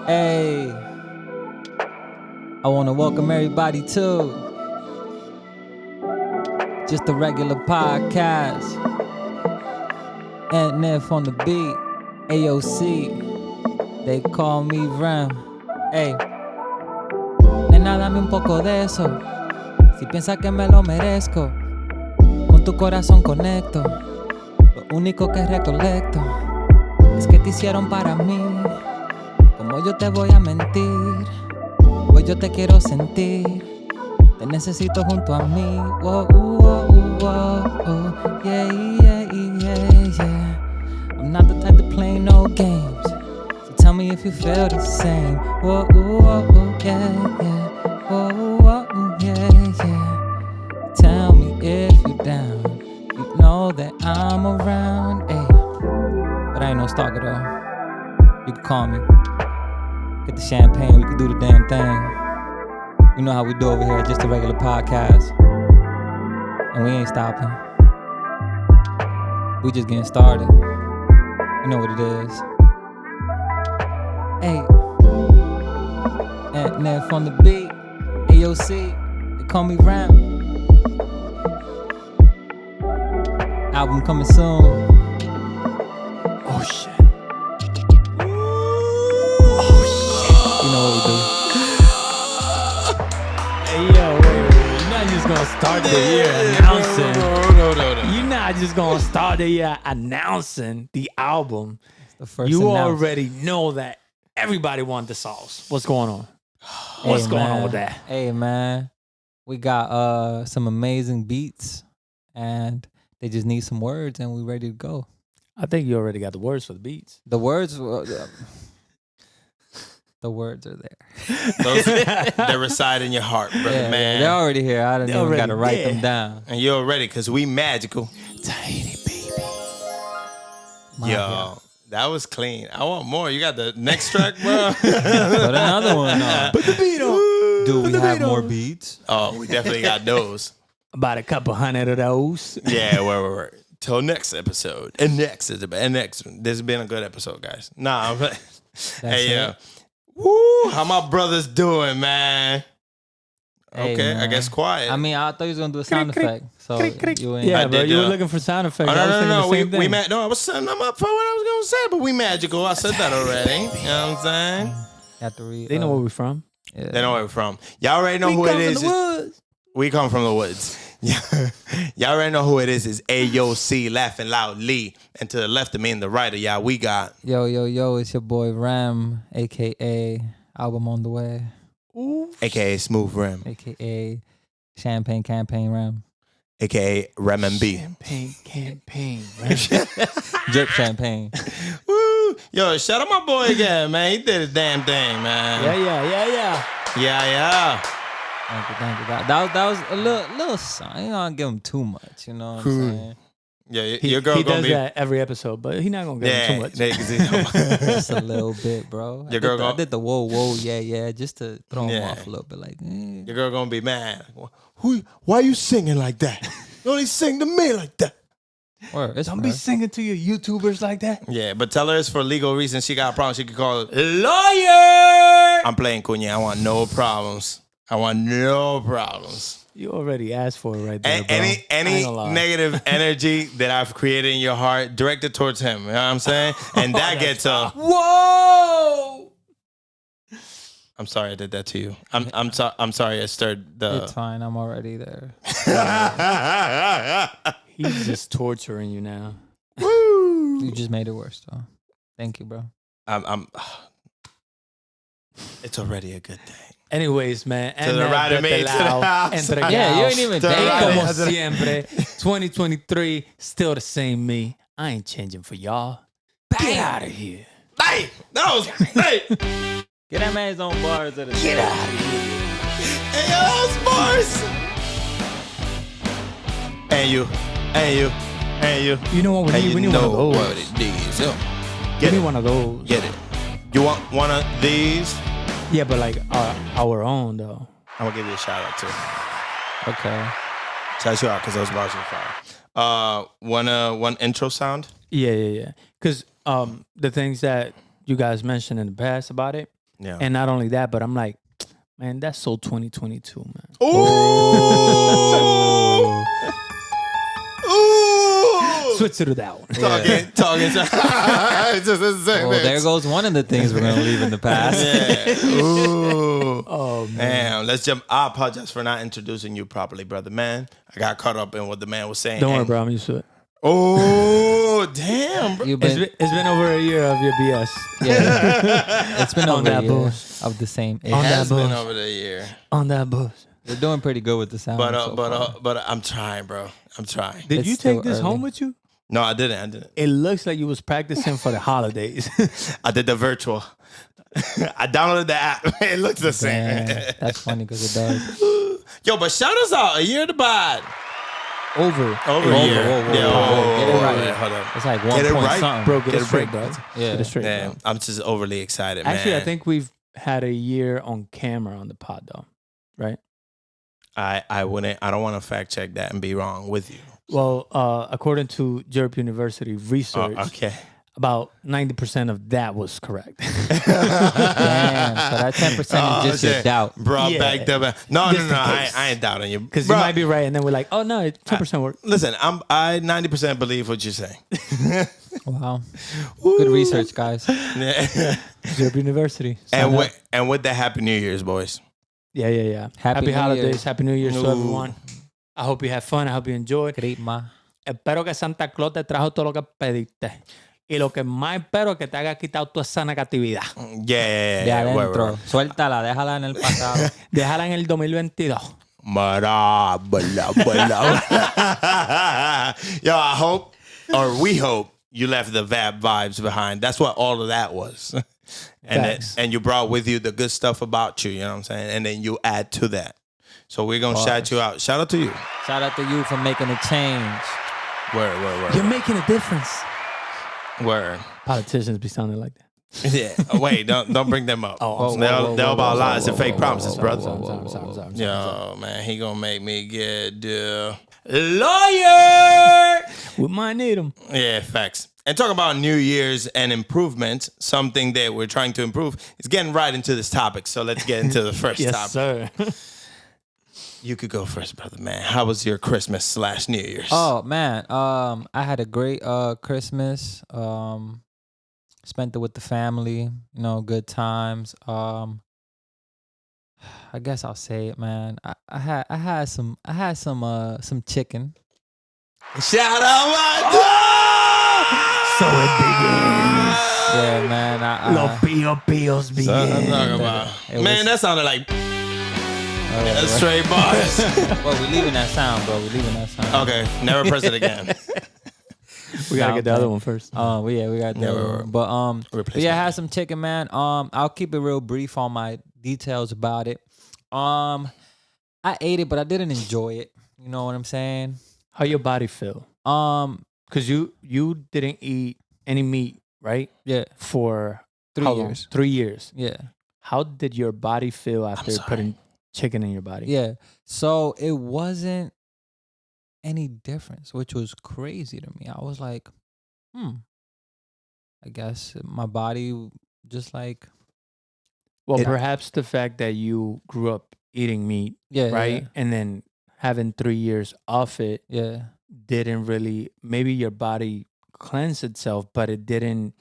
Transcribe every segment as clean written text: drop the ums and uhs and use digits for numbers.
Hey, I want to welcome everybody to just a regular podcast. And Nef on the beat, AOC, they call me Rem. Hey, nena, dame un poco de eso. Si piensas que me lo merezco, con tu corazón conecto. Lo único que recolecto es que te hicieron para mí. Como yo te voy a mentir, pues yo te quiero sentir. Te necesito junto a mí. Whoa, whoa, whoa, oh, yeah, yeah, yeah, yeah. I'm not the type to play no games, so tell me if you feel the same. Whoa, whoa, oh, yeah, yeah. Whoa, whoa, yeah, yeah. Tell me if you're down. You know that I'm around, ayy. But I ain't no stalker though. You can call me. Get the champagne, we can do the damn thing. You know how we do over here, just a regular podcast. And we ain't stopping. We just getting started. You know what it is. Hey. And then from the beat, AOC, they call me Ram. Album coming soon. Oh shit. You know what we do. Hey, yo, you're not just gonna start the year announcing. No. You're not just gonna start the year announcing the album. The first You announcement. already know that everybody wants the sauce. What's going on? What's Hey, going man. on with that? Hey man, we got some amazing beats, and they just need some words, and we ready to go. I think you already got the words for the beats. The words, the words are there. They reside in your heart, brother, Yeah, man. they're already here. I didn't They're even got to already write there. them down. And you're ready because we magical. Tiny baby. My Yo, God. that was clean. I want more. You got the next track, bro? Put another one on. Put the beat on. Do we the have beat more on. beats? Oh, we definitely got those. About a couple hundred of those. Yeah, word. Till next episode. And next. This has been a good episode, guys. Nah, I'm like, hey, it. yeah. Woo, how my brothers doing, man? Hey, Okay, I man. guess quiet. I mean, I thought you was gonna do a sound Crick, effect. So you ain't. Yeah, I bro, did, you were yeah. looking for sound effects. Oh, I was thinking no. the same thing. No, I was setting them up for what I was going to say, but we magical. I said that already. You know what I'm saying? Have to read. They know where we're from. Yeah. They know where we're from. Y'all already know who it is. We come from the woods. Yeah. Y'all already know who it is. It's AOC, Laughing Loudly. And to the left of me and the right of y'all, we got... Yo, it's your boy Ram, aka album on the way, AKA Smooth Rem. aka Champagne Campaign Ram. AKA Rem and B. Campaign. Drip champagne. Woo! Yo, shout out my boy again, man. He did his damn thing, man. Yeah. Yeah. Thank you. That was a little song. You don't give him too much, you know what I'm saying? Yeah, He your girl gonna does be... that every episode, but he's not gonna get him too much. Just a little bit, bro. Your girl I did the whoa, yeah, just to throw him Yeah. off a little bit, like. Your girl gonna be mad. Why you singing like that? You only sing to me like that. Word, it's Don't be singing to your YouTubers like that. Yeah, but tell her it's for legal reasons. She got a problem. She could call it. Lawyer! I'm playing Cunha. I want no problems. You already asked for it right there, bro. Any I ain't gonna lie. negative energy that I've created in your heart, direct it towards him. You know what I'm saying? And that gets a... Whoa! I'm sorry I did that to you. I'm sorry I stirred It's the... fine. I'm already there. He's just torturing you now. Woo! You just made it worse, though. Thank you, bro. I'm It's already a good thing. Anyways, man. To the right of me, to the house. Yeah, you ain't even To the dating. right. Como siempre, 2023, still the same me. I ain't changing for y'all. Get out of here. Hey! That was... Hey! Get that man's own bars at the Get out of here. Hey, yo, those bars! And you. You know what we need? We need one of those. What it is. Yo, We Get need it. one of those. Get it. You want one of these? Yeah, but like our own though. I'm gonna give you a shout out too. Okay. Shout you out because those bars are fire. One intro sound. Yeah. Because the things that you guys mentioned in the past about it, Yeah. And not only that, but I'm like, man, that's so 2022, man. Ooh. Ooh. Switch to that one. Talking. It's just the same. Well, there goes one of the things we're gonna leave in the past. Yeah. Ooh. Oh, man. Damn. Let's jump. I apologize for not introducing you properly, brother. Man, I got caught up in what the man was saying. Don't worry, bro. I'm used to it. Oh, damn, bro. It's been over a year of your BS. Yeah, it's been On over a that year bus. of the same. It On that has been bus. over the year. On that bus. They're doing pretty good with the sound. But I'm trying, bro. I'm trying. Did It's you still take this early. home with you? No, I didn't. It looks like you was practicing for the holidays. I did the virtual. I downloaded the app. It looks the same. Damn, that's funny because it does. Yo, but shout us out. A year to buy. Over. Over a Whoa, year. whoa, whoa, Yeah, whoa, whoa. Get it right. yeah, hold up. It's like 1 Get it point right, something. Bro, get Get it a straight, break. bro. Yeah. Get it straight, Man, bro. I'm just overly excited, man. Actually, I think we've had a year on camera on the pod, though. Right? I don't want to fact check that and be wrong with you. Well, according to JURP University research, Okay. about 90% of that was correct. Damn. So that 10% is just your shit. doubt. Brought Yeah. back the no. Just in I case. ain't doubting you. Because you Bro, might be right, and then we're like, oh, no, 10% work. Listen, I 90% believe what you're saying. Wow. Good research, guys. Yeah. JURP University. and Sign up. with the Happy New Year's, boys. Yeah. Happy New holidays. Year's. Happy New Year's to Ooh. everyone. I hope you had fun. I hope you enjoyed. Grima. Espero que Santa Claus te trajo todo lo que pediste. Y lo que más espero es que te haya quitado toda esa negatividad. De Yeah. adentro. Suéltala, déjala en el pasado. Déjala en el 2022. Blah, blah, blah. Yo, I hope, or we hope, you left the Vab vibes behind. That's what all of that was. Facts. And you brought with you the good stuff about you, you know what I'm saying? And then you add to that. So we're going to shout you out. Shout out to you. Shout out to you for making a change. Word. You're making a difference. Word. Politicians be sounding like that. Yeah. Wait, don't bring them up. Oh, They're about lies and fake promises, Sorry, brother. sorry. Yo, man, he gonna make me get the lawyer. We might need them. Yeah, facts. And talk about New Year's and improvement, something that we're trying to improve. It's getting right into this topic, so let's get into the first Yes, topic. sir. You could go first, brother, man. How was your Christmas/New Year's? Oh man, I had a great Christmas. Spent it with the family, you know, good times. I guess I'll say it, man. I had some chicken. Shout out, So it begins. Yeah, man. Los pios begin. I'm talking about. It Man, was- that sounded like straight bars. Well, we're leaving that sound, bro. We're leaving that sound. Okay, never press it again. We gotta Nah, get the man. other one first. Well, yeah, we got that. Yeah, one. But yeah, I replacement. had some chicken, man. I'll keep it real brief on my details about it. I ate it, but I didn't enjoy it. You know what I'm saying? How your body feel? Because you didn't eat any meat, right? Yeah, For 3 how long? years. 3 years. Yeah, How did your body feel after sorry. putting chicken in your body? yeah. So it wasn't any difference, which was crazy to me. I was like, I guess my body just like Well, It- perhaps the fact that you grew up eating meat, yeah, right? And then having 3 years off it Yeah. didn't really, maybe your body cleansed itself, but it didn't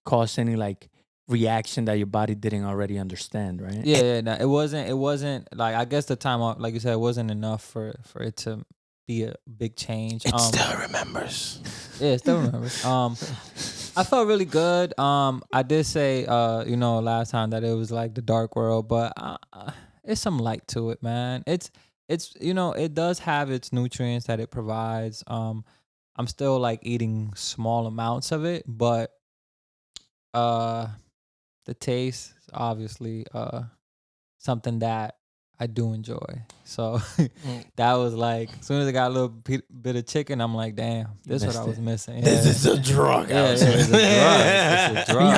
cause any like reaction that your body didn't already understand, right? Yeah. No, it wasn't like, I guess the time off, like you said, it wasn't enough for it to be a big change. It still remembers. Yeah, still remember. I felt really good. I did say, last time that it was like the dark world, but it's some light to it, man. It's it does have its nutrients that it provides. I'm still like eating small amounts of it, but the taste is obviously something that I do enjoy. So that was like, as soon as I got a little bit of chicken, I'm like, damn, this is what I was missing. Yeah. This is a drug. Yeah, it's a drug. It's a drug.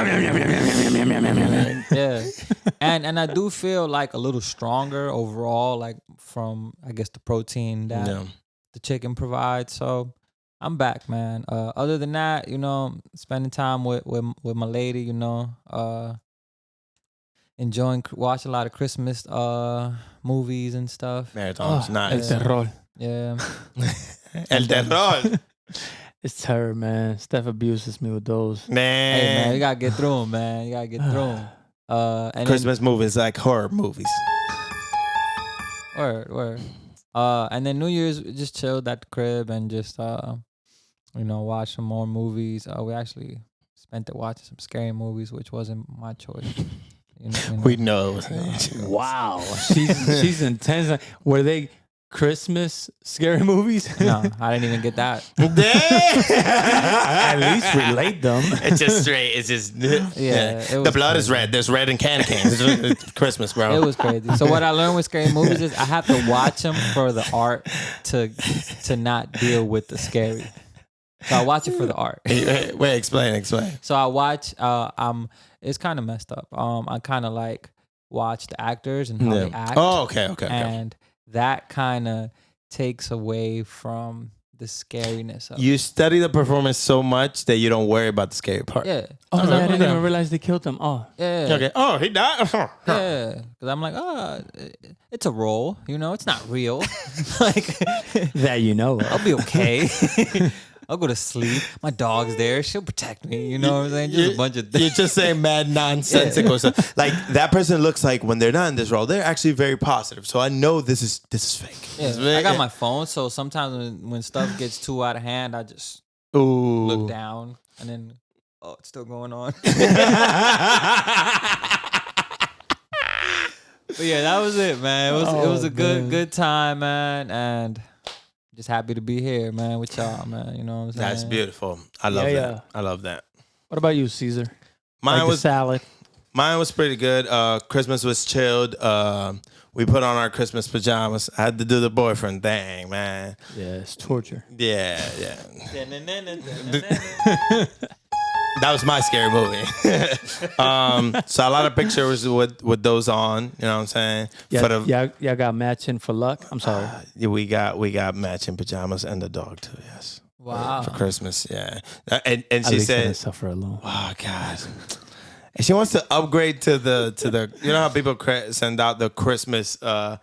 Yeah. And I do feel like a little stronger overall, like from, I guess, the protein that Yeah. the chicken provides. So I'm back, man. Other than that, spending time with my lady, watch a lot of Christmas movies and stuff. Marathons, nice. El terror. Yeah. El terror. It's terror, man. Steph abuses me with those. Man. Hey man, you gotta get through them, man. You gotta get through them. And Christmas movies like horror movies. Word. And then New Year's, we just chilled at the crib and just watched some more movies. We actually spent it watching some scary movies, which wasn't my choice. We know. Wow. She's intense. Were they Christmas scary movies? No, I didn't even get that. At least relate them. It's just straight. It's just the blood is red. There's red in candy canes. It's Christmas, bro. It was crazy. So what I learned with scary movies is I have to watch them for the art to not deal with the scary. So I watch it for the art. Wait, explain. So I watch. It's kind of messed up. I kind of like watch the actors and how they act. Oh, okay. And that kind of takes away from the scariness of You study the performance so much that you don't worry about the scary part. Yeah. Oh, I didn't even realize they killed him. Oh. Yeah. Okay. Oh, he died? Yeah. Because I'm like, it's a role. It's not real. Like, that I'll be okay. I'll go to sleep. My dog's there. She'll protect me. You know what I'm saying? Just a bunch of things. You're just saying mad nonsensical stuff. Like, that person looks like when they're not in this role, they're actually very positive. So I know this is fake. Yeah. I got my phone, so sometimes when stuff gets too out of hand, I just look down and then, it's still going on. But yeah, that was it, man. It was a good time, man, and just happy to be here, man, with y'all, man. You know what I'm saying? That's beautiful. I love that. Yeah. I love that. What about you, Caesar? Mine was salad. Mine was pretty good. Christmas was chilled. We put on our Christmas pajamas. I had to do the boyfriend thing, man. Yeah, it's torture. Yeah. That was my scary movie. So a lot of pictures with those on. You know what I'm saying? Yeah, y'all got matching for luck. I'm sorry. We got matching pajamas and the dog too. Yes. Wow. For Christmas, yeah. And At she least I said, didn't suffer alone. "Oh God." And she wants to upgrade to the. You know how people send out the Christmas. The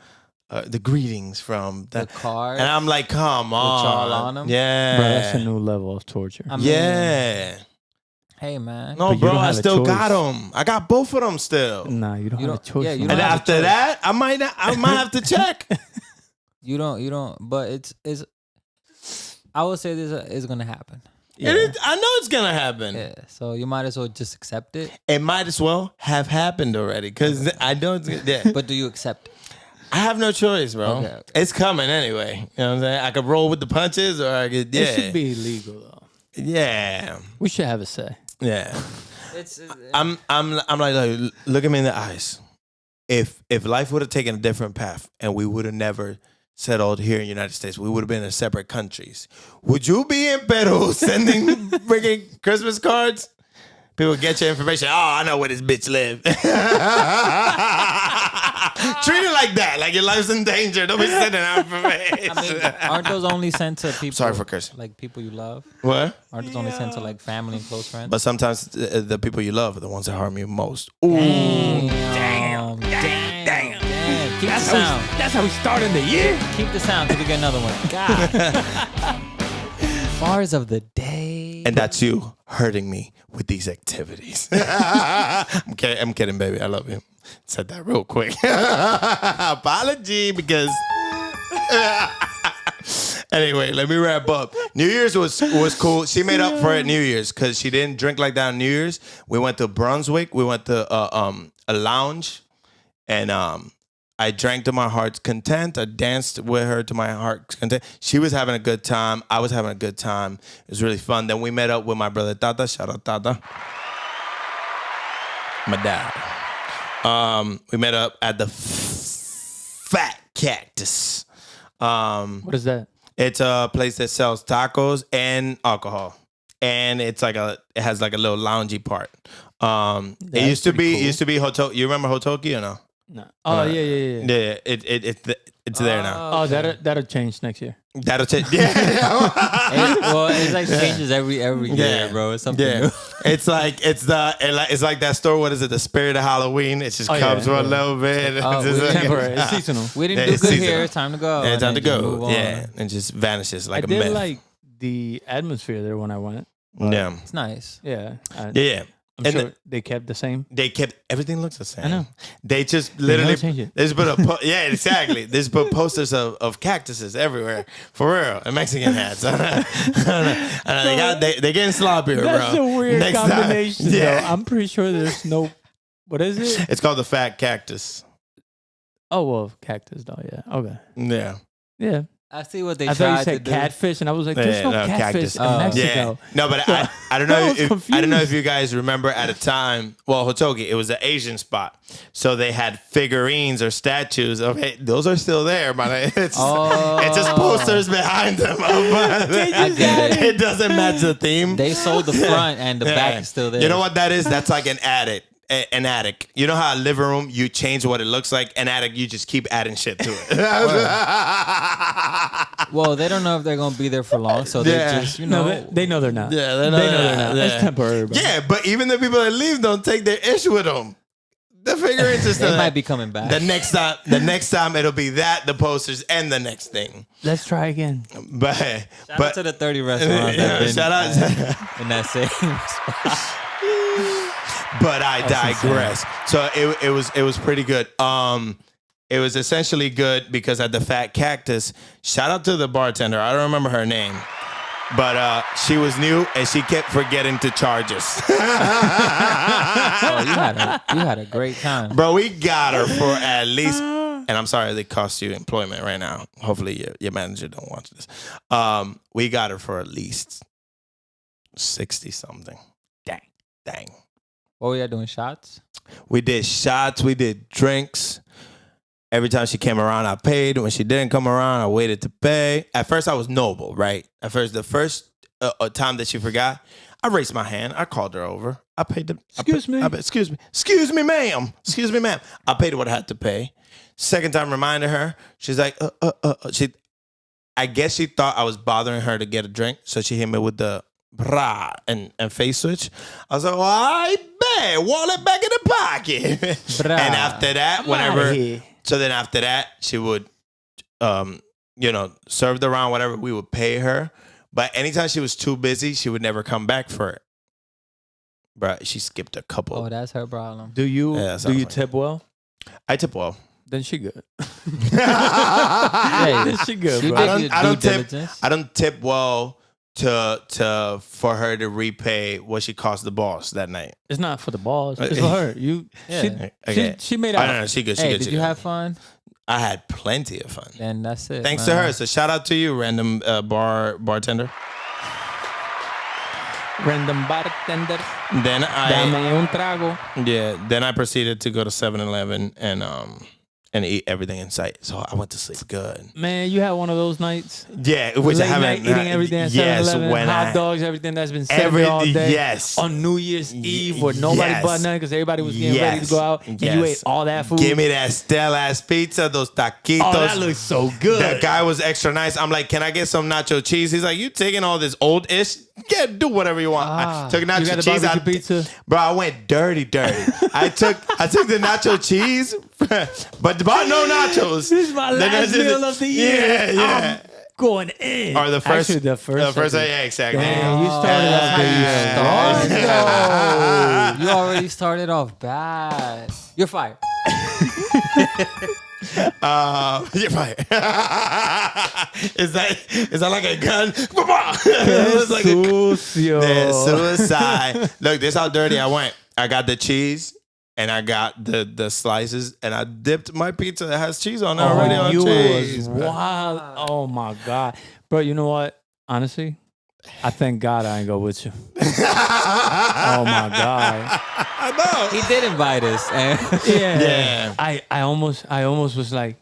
greetings from the card, and I'm like, come on, y'all on them? Yeah, bro, that's a new level of torture. I mean, yeah. Hey man, no, bro, I still got them. I got both of them still. Nah, you don't have a choice. Yeah, and after that, I might have to check. You don't. But it's. I would say this is gonna happen. Yeah. I know it's gonna happen. Yeah, so you might as well just accept it. It might as well have happened already because I don't. Yeah. But do you accept it? I have no choice, bro. Okay. It's coming anyway. You know what I'm saying? I could roll with the punches, or I could. Yeah. It should be illegal though. Yeah. We should have a say. Yeah. I'm like, look at me in the eyes. If life would have taken a different path and we would have never settled here in the United States, we would have been in separate countries. Would you be in Peru bringing Christmas cards? People get your information. Oh, I know where this bitch live. Treat it like that. Like your life's in danger. Don't be sending out information. I mean, aren't those only sent to people? Sorry for cursing. Like people you love? What? Aren't those only sent to like family and close friends? But sometimes the people you love are the ones that harm you most. Ooh. Damn. Keep the sound. That's how we started the year. Keep the sound till we get another one. God. Bars of the day. And that's you hurting me with these activities. I'm kidding, baby. I love you. Said that real quick. Apology because... Anyway, let me wrap up. New Year's was cool. She made up for it New Year's because she didn't drink like that on New Year's. We went to Brunswick. We went to a lounge. And I drank to my heart's content. I danced with her to my heart's content. She was having a good time. I was having a good time. It was really fun. Then we met up with my brother Tata. Shout out Tata. My dad. We met up at the Fat Cactus. What is that? It's a place that sells tacos and alcohol. And it has like a little loungy part. It used to be Hotoki. You remember Hotoki or no? No. Oh, yeah. Yeah, It's there now. Oh, that'll change next year. That'll change. Yeah. Well, it's like changes every year, bro. It's something new. It's like it's like that store. What is it? The Spirit of Halloween. It just comes for a little bit. Oh, It's just Temporary. It's seasonal. We didn't do it's good seasonal. here. Time to go. Yeah, And time to then just go. move on. Yeah, and just vanishes like I a did myth. like the atmosphere there when I went. Yeah. It's nice. Yeah. Yeah. I'm And sure they kept the same. They kept everything looks the same. I know. They just literally change it. they just put yeah, exactly. They just put posters of cactuses everywhere for real and Mexican hats. They getting sloppier, That's bro. a weird Next time- combination, Yeah. though. I'm pretty sure there's no. What is it? It's called the fat cactus. Oh, well, cactus, though. Yeah. Okay. Yeah. Yeah. I see what they I thought tried you to said do. catfish, and I was like, "There's Yeah, no no, catfish cactus. in Oh. Mexico." Yeah. No, but I don't know I was if I don't know if confused. you guys remember at a time. Well, Hotogi, it was an Asian spot, so they had figurines or statues of. Hey, those are still there, but it's just posters behind them. I get it. It doesn't match the theme. They sold the front and the Yeah. back is still there. You know what that is? That's like an attic. An attic. You know how a living room you change what it looks like? An attic, you just keep adding shit to it. Well, they don't know if they're gonna be there for long, so they Yeah. just No, they know they're not. Yeah, they know they're not. Yeah. It's temporary. Bro. Yeah, but even the people that leave don't take their ish with them. The figurines is they still might be coming back. The next time it'll be that, the posters, and the next thing. Let's try again. But Shout out to the 30 restaurants Yeah, that been shout out in that same spot. but I digress. So it was pretty good. It was essentially good because at the Fat Cactus, shout out to the bartender. I don't remember her name. But she was new and she kept forgetting to charge us. Oh, you had a great time. Bro, we got her for at least, and I'm sorry they cost you employment right now. Hopefully your manager don't watch this. We got her for at least 60 something. Dang. What were you doing? Shots? We did shots. We did drinks. Every time she came around, I paid. When she didn't come around, I waited to pay. At first, I was noble, right? At first, the first time that she forgot, I raised my hand. I called her over. I paid the. Excuse me. Excuse me, ma'am. Excuse me, ma'am. I paid what I had to pay. Second time, reminded her. She's like, I guess she thought I was bothering her to get a drink, so she hit me with the brah and face switch. I was like, well, I bet. Wallet back in the pocket. Brah. And after that, so then after that, she would, serve the round, whatever, we would pay her. But anytime she was too busy, she would never come back for it. Bruh, she skipped a couple. Oh, that's her problem. Do you sounds like tip well? I tip well. Then she good. Hey, Then she good, you bro. did your I don't due tip. diligence. I don't tip well to for her to repay what she cost the boss that night. It's not for the balls. It's for her. Okay. She made I out. don't know. She good. She Hey, good. did she you good. have fun? I had plenty of fun. Then that's it. Thanks to her. So shout out to you, random bartender. Random bartender. Then Dame un trago. Then I proceeded to go to 7-Eleven and eat everything in sight. So I went to sleep good. Man, you had one of those nights. Yeah, which I Late haven't. night eating everything at 7-Eleven, when hot dogs, everything that's been sitting all day. Yes. On New Year's Eve, where nobody Yes. bought nothing because everybody was getting ready to go out, and you ate all that food. Give me that stale ass pizza, those taquitos. Oh, that looks so good. The guy was extra nice. I'm like, can I get some nacho cheese? He's like, you taking all this old ish? Yeah, do whatever you want. I took nacho you got the cheese. barbecue pizza? Bro, I went dirty. I took the nacho cheese, but bought no nachos. This is my last meal of the year. Yeah. I'm going in. Or the first, Actually, the first. yeah, exactly. Damn, you started off the year. You already started off bad. You're fired. You're fired. Is that like a gun? It's like Sucio. suicide. Look, this how dirty I went. I got the cheese and I got the slices and I dipped my pizza that has cheese on it already on you cheese. was wild. Oh my God. Bro, you know what? Honestly, I thank God I ain't go with you. Oh my God. I know. He did invite us. And Yeah. I almost was like,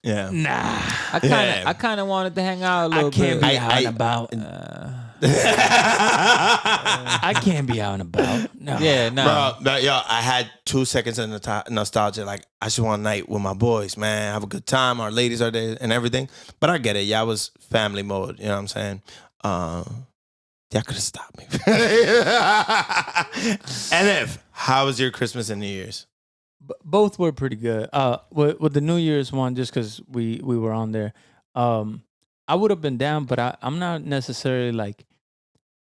Yeah. nah. I kind of wanted to hang out a little I can't bit. be out and about. I can't be out and about. No. Yeah, no. Bro, yo, I had 2 seconds of nostalgia. Like, I just want a night with my boys, man. Have a good time. Our ladies are there and everything. But I get it. Yeah, I was family mode. You know what I'm saying? Y'all could have stopped me. And how was your Christmas and New Year's? Both were pretty good. With the New Year's one, just because we were on there, I would have been down, but I'm not necessarily like,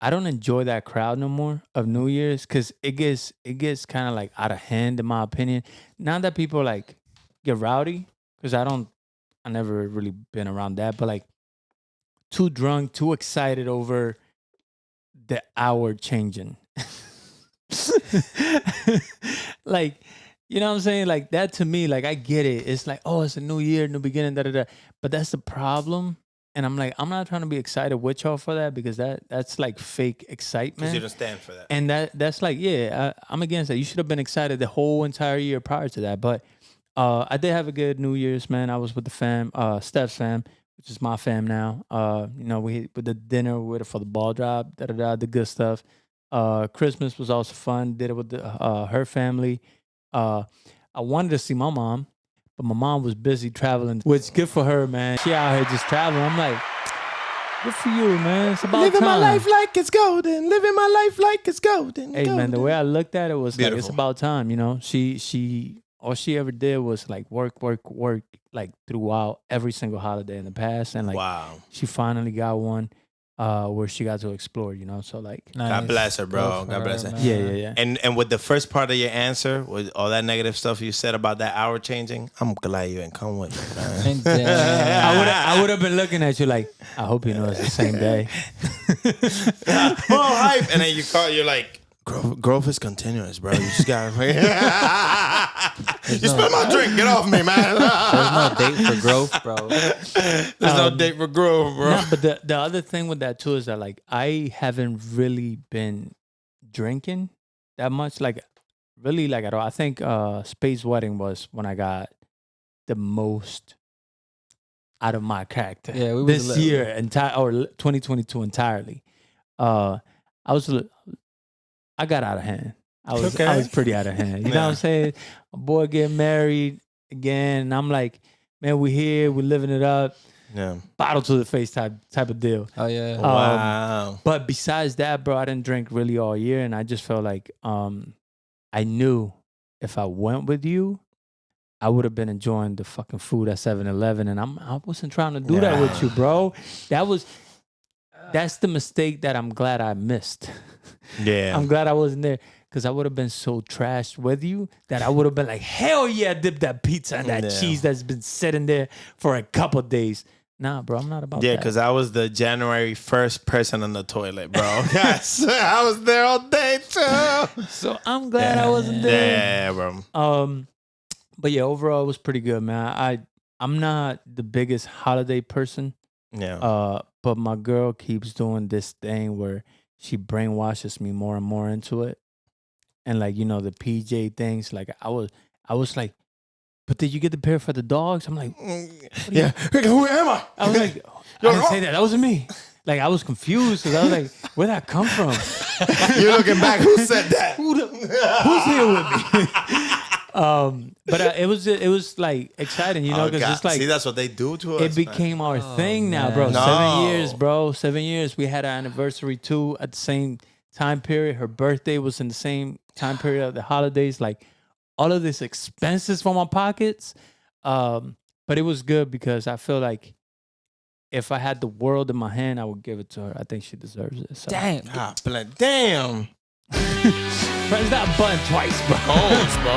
I don't enjoy that crowd no more of New Year's because it gets kind of like out of hand in my opinion. Not that people like get rowdy, because I never really been around that, but like too drunk, too excited over the hour changing. Like, you know what I'm saying? Like that to me, like I get it. It's like, oh, it's a new year, new beginning, da da da. But that's the problem. And I'm like, I'm not trying to be excited with y'all for that, because that's like fake excitement. Because you don't stand for that. And that's like, yeah, I'm against that. You should have been excited the whole entire year prior to that. But I did have a good New Year's, man. I was with the fam, Steph's fam, which is my fam now. You know, we with the dinner, we went for the ball drop, da da da, the good stuff. Christmas was also fun. Did it with her family. I wanted to see my mom, but my mom was busy traveling, which good for her, man. She out here just traveling. I'm like, good for you, man. It's about Living time. my life like it's golden. Living my life like it's golden. Hey, man, the way I looked at it was like, it's Beautiful. about time, you know? She all she ever did was like work, like throughout every single holiday in the past. And like, Wow. she finally got one where she got to explore, you know? So like, God bless her, bro. Good for God bless her. man. yeah. And with the first part of your answer, with all that negative stuff you said about that hour changing, I'm glad you ain't come with me, man. And damn. I would have been looking at you like, I hope you know it's the same day. Oh, hype. And then you're like, growth is continuous, bro. You just gotta you spilled my drink. Get off me, man. There's no date for growth, bro. There's no date for growth, bro. No, but the other thing with that too is that like I haven't really been drinking that much, like really like at all. I think Space Wedding was when I got the most out of my character. Yeah, we was this a little- year or 2022 entirely. I got out of hand. I was pretty out of hand. You know what I'm saying? My boy getting married again, and I'm like, man, we here, we living it up. Yeah. Bottle to the face type of deal. Oh yeah. Wow. But besides that, bro, I didn't drink really all year, and I just felt like I knew if I went with you, I would have been enjoying the fucking food at 7-Eleven, and I wasn't trying to do that with you, bro. That's the mistake that I'm glad I missed. Yeah. I'm glad I wasn't there, because I would have been so trashed with you that I would have been like, hell yeah, dip that pizza and that cheese that's been sitting there for a couple days. Nah, bro, I'm not about that. Yeah, because I was the January 1st person on the toilet, bro. Yes. I was there all day, too. So I'm glad I wasn't there. Yeah, bro. But yeah, overall, it was pretty good, man. I'm not the biggest holiday person. Yeah. But my girl keeps doing this thing where she brainwashes me more and more into it. And like, you know, the PJ things, like I was like, but did you get the pair for the dogs? I'm like, Yeah. Who am I? I was like, I didn't say that. That wasn't me. Like I was confused, because I was like, where'd that come from? You're looking back. Who said that? Who's here with me? But it was like exciting, you know, because it's like, see, that's what they do to us. it became our thing now, bro. man. No. 7 years, bro. 7 years. We had our anniversary too at the same time period. Her birthday was in the same time period of the holidays. Like all of this expenses from my pockets. But it was good because I feel like if I had the world in my hand, I would give it to her. I think she deserves it. So. Damn. Damn. Press that button twice, bro. Goals, bro.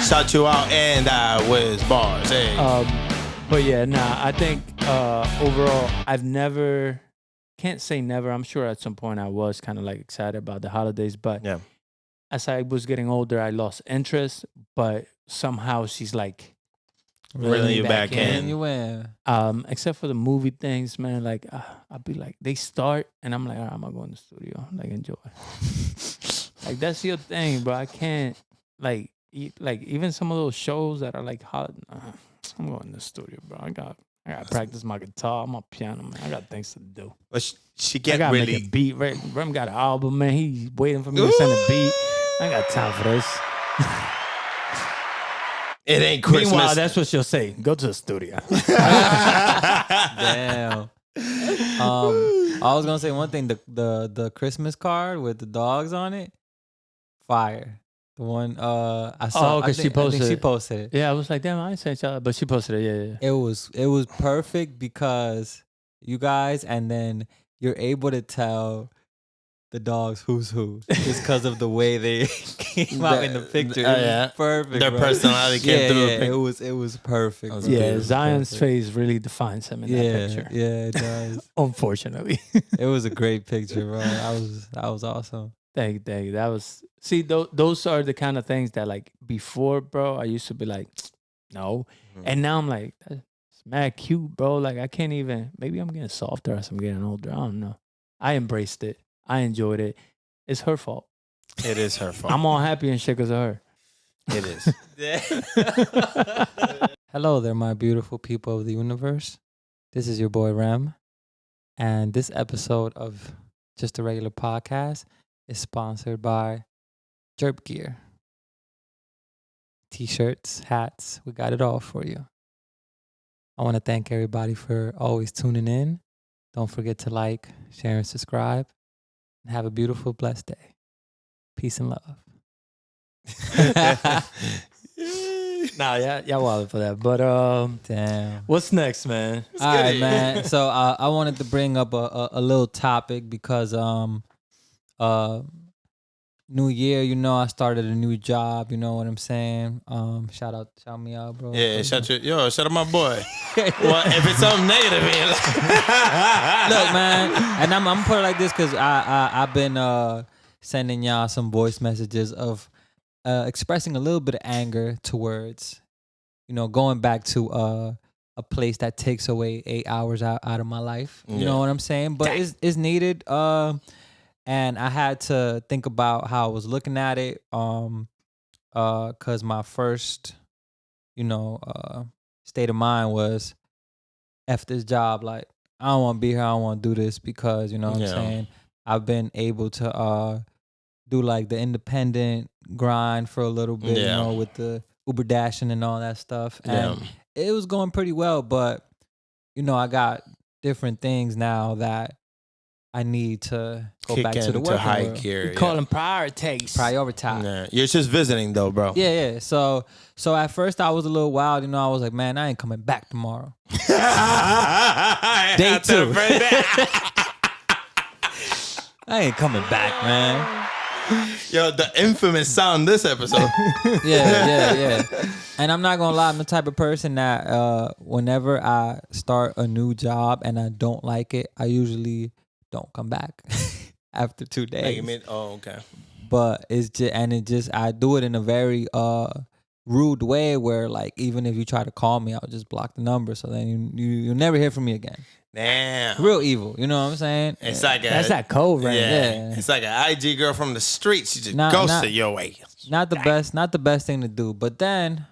Shout you out and whiz bars. Hey. But yeah, I think overall, can't say never. I'm sure at some point I was kind of like excited about the holidays, but Yeah. as I was getting older, I lost interest. But somehow she's like, Reeling you back in. You in. except for the movie things, man. Like I'll be like, they start, and I'm like, all right, I'm gonna go in the studio, like enjoy. Like that's your thing, bro. I can't like even some of those shows that are like hot. I'm going in the studio, bro. I got I gotta practice my guitar. I'm a piano man. I got things to do. But she I can't gotta really. make a beat. Rem got an album, man. He's waiting for me to send a beat. I ain't got time for this. It ain't Christmas. Meanwhile, that's what she'll say. Go to the studio. Damn. I was gonna say one thing. The Christmas card with the dogs on it, fire. The one I saw. because she I think posted she it. posted it. Yeah, I was like, damn, I ain't sent y'all, but she posted it. Yeah. It was perfect because you guys, and then you're able to tell the dogs who's who just because of the way they came out in the picture. It was yeah. perfect. Their bro. personality came through. Yeah, it was perfect. That was bro. Yeah, It was Zion's perfect. face really defines him in that picture. Yeah, it does. Unfortunately. It was a great picture, bro. That was awesome. Thank you. That was those are the kind of things that like before, bro, I used to be like, no. And now I'm like, that's mad cute, bro. Like I can't even, maybe I'm getting softer as I'm getting older. I don't know. I embraced it. I enjoyed it. It's her fault. It is her fault. I'm all happy and shit because of her. It is. Hello there, my beautiful people of the universe. This is your boy Rem, and this episode of Just a Regular Podcast is sponsored by JURP Gear. T-shirts, hats, we got it all for you. I want to thank everybody for always tuning in. Don't forget to like, share, and subscribe. And have a beautiful, blessed day. Peace and love. Nah, y'all wild for that. But Damn. what's next, man? All right, man. So I wanted to bring up a little topic because new year, I started a new job. You know what I'm saying? Shout me out, bro. Yeah, shout out my boy. Well, if it's something negative, man. Look, man, and I'm gonna put it like this because I've been sending y'all some voice messages of expressing a little bit of anger towards, going back to a place that takes away 8 hours out of my life. You know what I'm saying? But it's needed. And I had to think about how I was looking at it. Cause my first, state of mind was F this job. Like, I don't want to be here. I don't want to do this because, you know what I'm saying? I've been able to do like the independent grind for a little bit, with the Uber dashing and all that stuff. And it was going pretty well, but I got different things now that I need to go back to the work. High gear. We call them priorities. Prioritize. Yeah. You're just visiting though, bro. Yeah. So at first I was a little wild, I was like, man, I ain't coming back tomorrow. Day 2. I ain't coming back, man. Yo, the infamous sound this episode. Yeah. And I'm not gonna lie, I'm the type of person that whenever I start a new job and I don't like it, I usually don't come back after 2 days. Okay. But I do it in a very rude way where, like, even if you try to call me, I'll just block the number, so then you'll never hear from me again. Damn. Real evil, you know what I'm saying? It's like That's that code, right? Yeah. It's like an IG girl from the streets. She just ghosted your way. Not the best thing to do. But then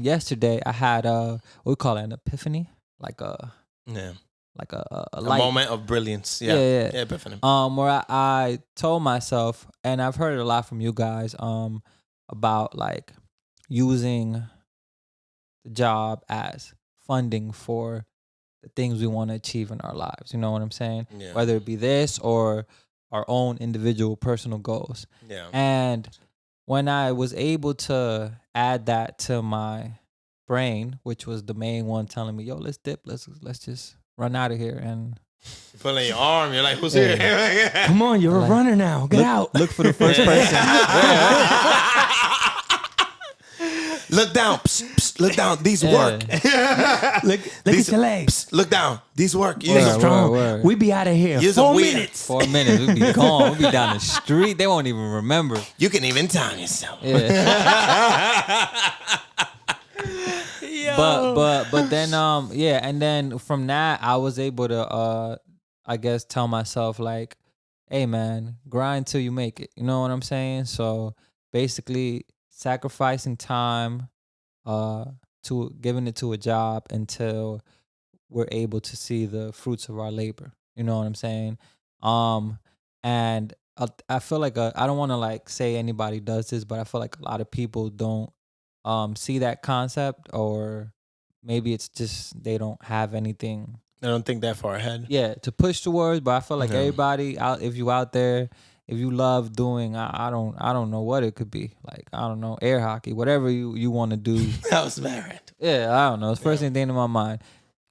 yesterday I had what we call it, an epiphany, like a light. Moment of brilliance. Yeah. Epiphany. Where I told myself, and I've heard it a lot from you guys, about like using the job as funding for the things we want to achieve in our lives. You know what I'm saying? Yeah. Whether it be this or our own individual personal goals. Yeah. And when I was able to add that to my brain, which was the main one telling me, yo, let's dip, let's just run out of here. And pulling your arm, you're like, who's here? Come on, you're a runner now. Get out. Look for the first person. Look down. Psst, psst, look down. These work. Look at your legs. Psst, look down. These work. You Word, niggas strong. word. We be out of here. Use 4 a weed. minutes. 4 minutes, we'll be gone. We'll be down the street. They won't even remember. You can even time yourself. Yeah. But then and then from that I was able to I guess tell myself like, hey man, grind till you make it. You know what I'm saying? So basically sacrificing time to giving it to a job until we're able to see the fruits of our labor. You know what I'm saying? And I feel like I don't want to like say anybody does this, but I feel like a lot of people don't see that concept, or maybe it's just they don't have anything. I don't think that far ahead. Yeah, to push towards. But I feel like Yeah. everybody out, if you out there, if you love doing, I don't know what it could be. Like, I don't know, air hockey, whatever you want to do. That was married. Yeah, I don't know. It's the first thing that came to my mind.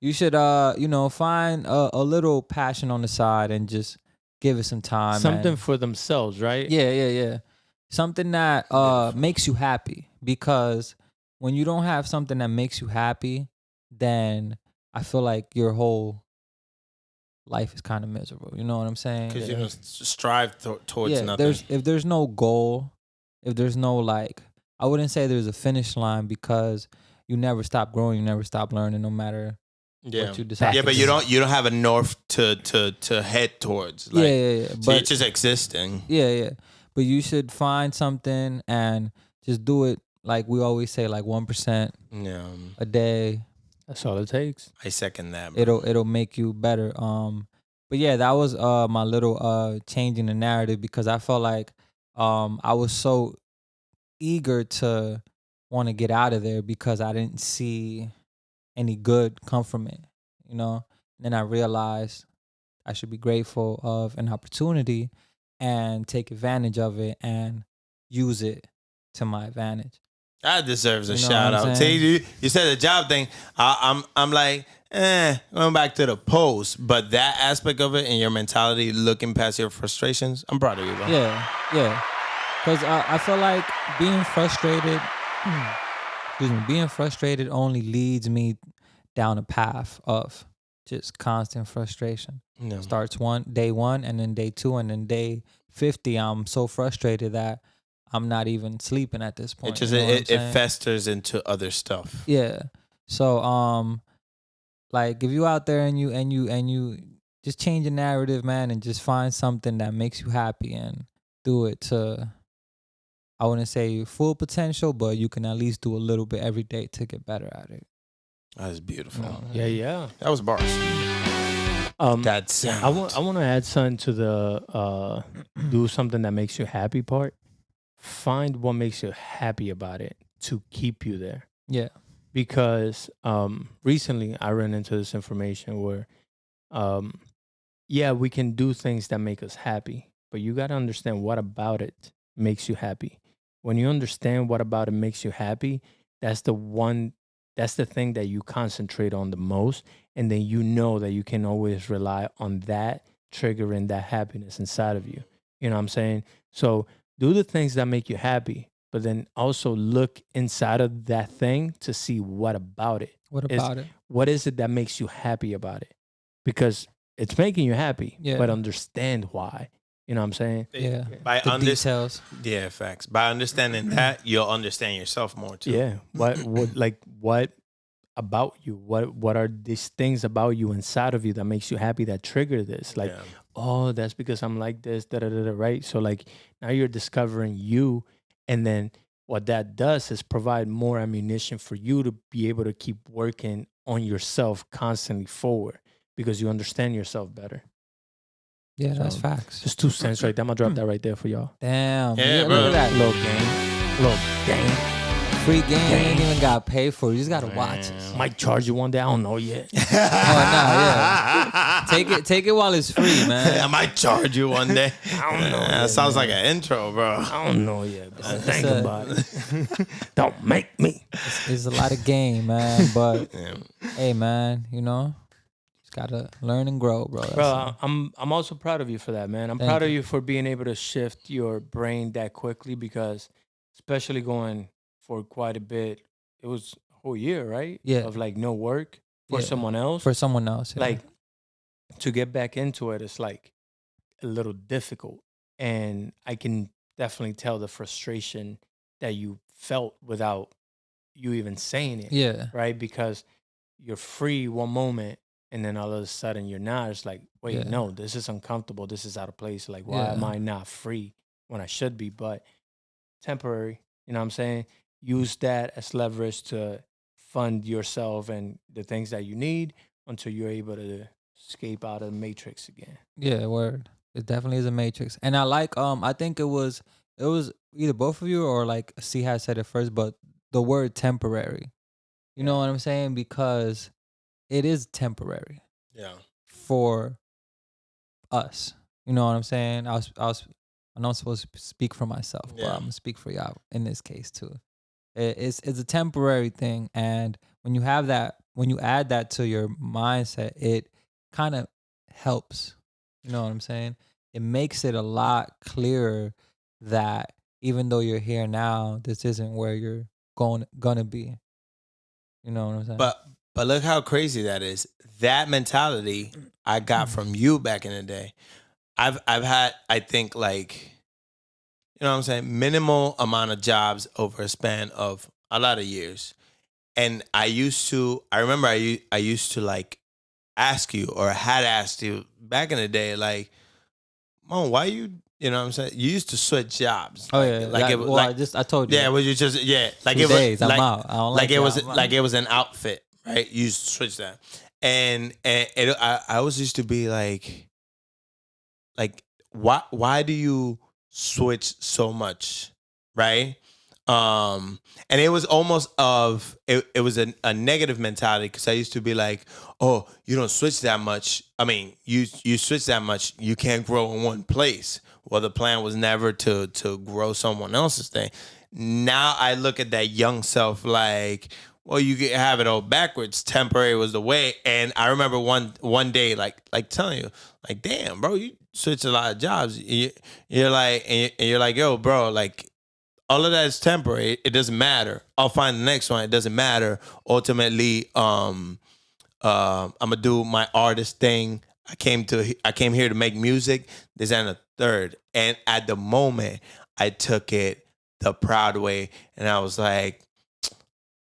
You should find a little passion on the side and just give it some time. Something and, for themselves, right? yeah. Something that makes you happy, because when you don't have something that makes you happy, then I feel like your whole life is kind of miserable. You know what I'm saying? Because you don't strive towards nothing. If there's no goal, if there's no like, I wouldn't say there's a finish line, because you never stop growing, you never stop learning, no matter what you decide. Yeah, to but do. you don't have a north to head towards. Like, yeah. So But you're just existing. yeah. But you should find something and just do it. Like we always say, like 1% Yeah, a day. That's all it takes. I second that. Bro. It'll make you better. But yeah, that was my little changing the narrative, because I felt like I was so eager to want to get out of there because I didn't see any good come from it, you know. And then I realized I should be grateful of an opportunity and take advantage of it and use it to my advantage. That deserves a You know shout what I'm out. saying? You said the job thing. I'm like, going back to the post, but that aspect of it and your mentality, looking past your frustrations, I'm proud of you, bro. Yeah. Because I feel like being frustrated, being frustrated only leads me down a path of just constant frustration. No. Starts day one, and then day 2, and then day 50. I'm so frustrated that I'm not even sleeping at this point. It festers into other stuff. Yeah. So like if you out there and you just change the narrative, man, and just find something that makes you happy and do it to, I wouldn't say full potential, but you can at least do a little bit every day to get better at it. That's beautiful. Yeah. That was bars. That sound. I want to add something to the do something that makes you happy part. Find what makes you happy about it to keep you there. Yeah. Because recently I ran into this information where, we can do things that make us happy, but you got to understand what about it makes you happy. When you understand what about it makes you happy, that's the thing that you concentrate on the most. And then you know that you can always rely on that triggering that happiness inside of you. You know what I'm saying? So do the things that make you happy, but then also look inside of that thing to see what about it. What about it? What is it that makes you happy about it? Because it's making you happy, but understand why. You know what I'm saying? Yeah. By The details. Yeah, facts. By understanding that, you'll understand yourself more too. Yeah. What about you? What are these things about you inside of you that makes you happy, that trigger this? Like, oh, that's because I'm like this, right? So like now you're discovering you, and then what that does is provide more ammunition for you to be able to keep working on yourself constantly forward because you understand yourself better. Yeah, that's facts. Just 2 cents right there. I'm gonna drop that right there for y'all. Damn. Yeah, Look at that. Little game. Free game. You ain't even got to pay for it. You just got to watch it. Might charge you one day. I don't know yet. Yeah. Take it while it's free, man. I might charge you one day. I don't know. That sounds like an intro, bro. I don't know yet. But think about it. Don't make me. It's a lot of game, man. But hey, man, just gotta learn and grow, bro. Bro, I'm also proud of you for that, man. I'm proud of you for being able to shift your brain that quickly, because especially going for quite a bit, it was a whole year, right? Yeah. Of like no work for someone else. For someone else. Yeah. Like to get back into it, it's like a little difficult. And I can definitely tell the frustration that you felt without you even saying it. Yeah. Right? Because you're free one moment and then all of a sudden you're not. It's like, wait, no, this is uncomfortable. This is out of place. Like, why am I not free when I should be? But temporary, you know what I'm saying? Use that as leverage to fund yourself and the things that you need, until you're able to escape out of the matrix again. Yeah, word. It definitely is a matrix. And I like I think it was either both of you or like C had said it first, but the word temporary. You know what I'm saying? Because it is temporary Yeah. for us. You know what I'm saying? I'm not supposed to speak for myself, but Yeah. I'm gonna speak for y'all in this case too. It's a temporary thing, and when you add that to your mindset, it kind of helps. You know what I'm saying? It makes it a lot clearer that even though you're here now, this isn't where you're gonna be. You know what I'm saying? But look how crazy that is. That mentality I got from you back in the day. I've had, I think, like, you know what I'm saying, minimal amount of jobs over a span of a lot of years. And I remember I used to like ask you, or had asked you back in the day, like, Mo, why you know what I'm saying? You used to switch jobs. Oh Like, yeah, like it was like, I told you. yeah, was you just, yeah, like 2 it was days, I'm like, out. I don't like it it, was I'm out. like it was an outfit, right? You used to switch that. And I always used to be like, why do you switch so much, right? And it was almost it was a negative mentality, because I used to be like, oh, you don't switch that much. I mean, you switch that much, you can't grow in one place. Well, the plan was never to grow someone else's thing. Now I look at that young self like, well, you can have it all backwards. Temporary was the way. And I remember one day, like telling you, like, damn, bro, you switch a lot of jobs. You're like, and you're like, yo, bro, like, all of that is temporary. It doesn't matter. I'll find the next one. It doesn't matter. Ultimately, I'm gonna do my artist thing. I came here to make music. This and a third. And at the moment, I took it the proud way, and I was like,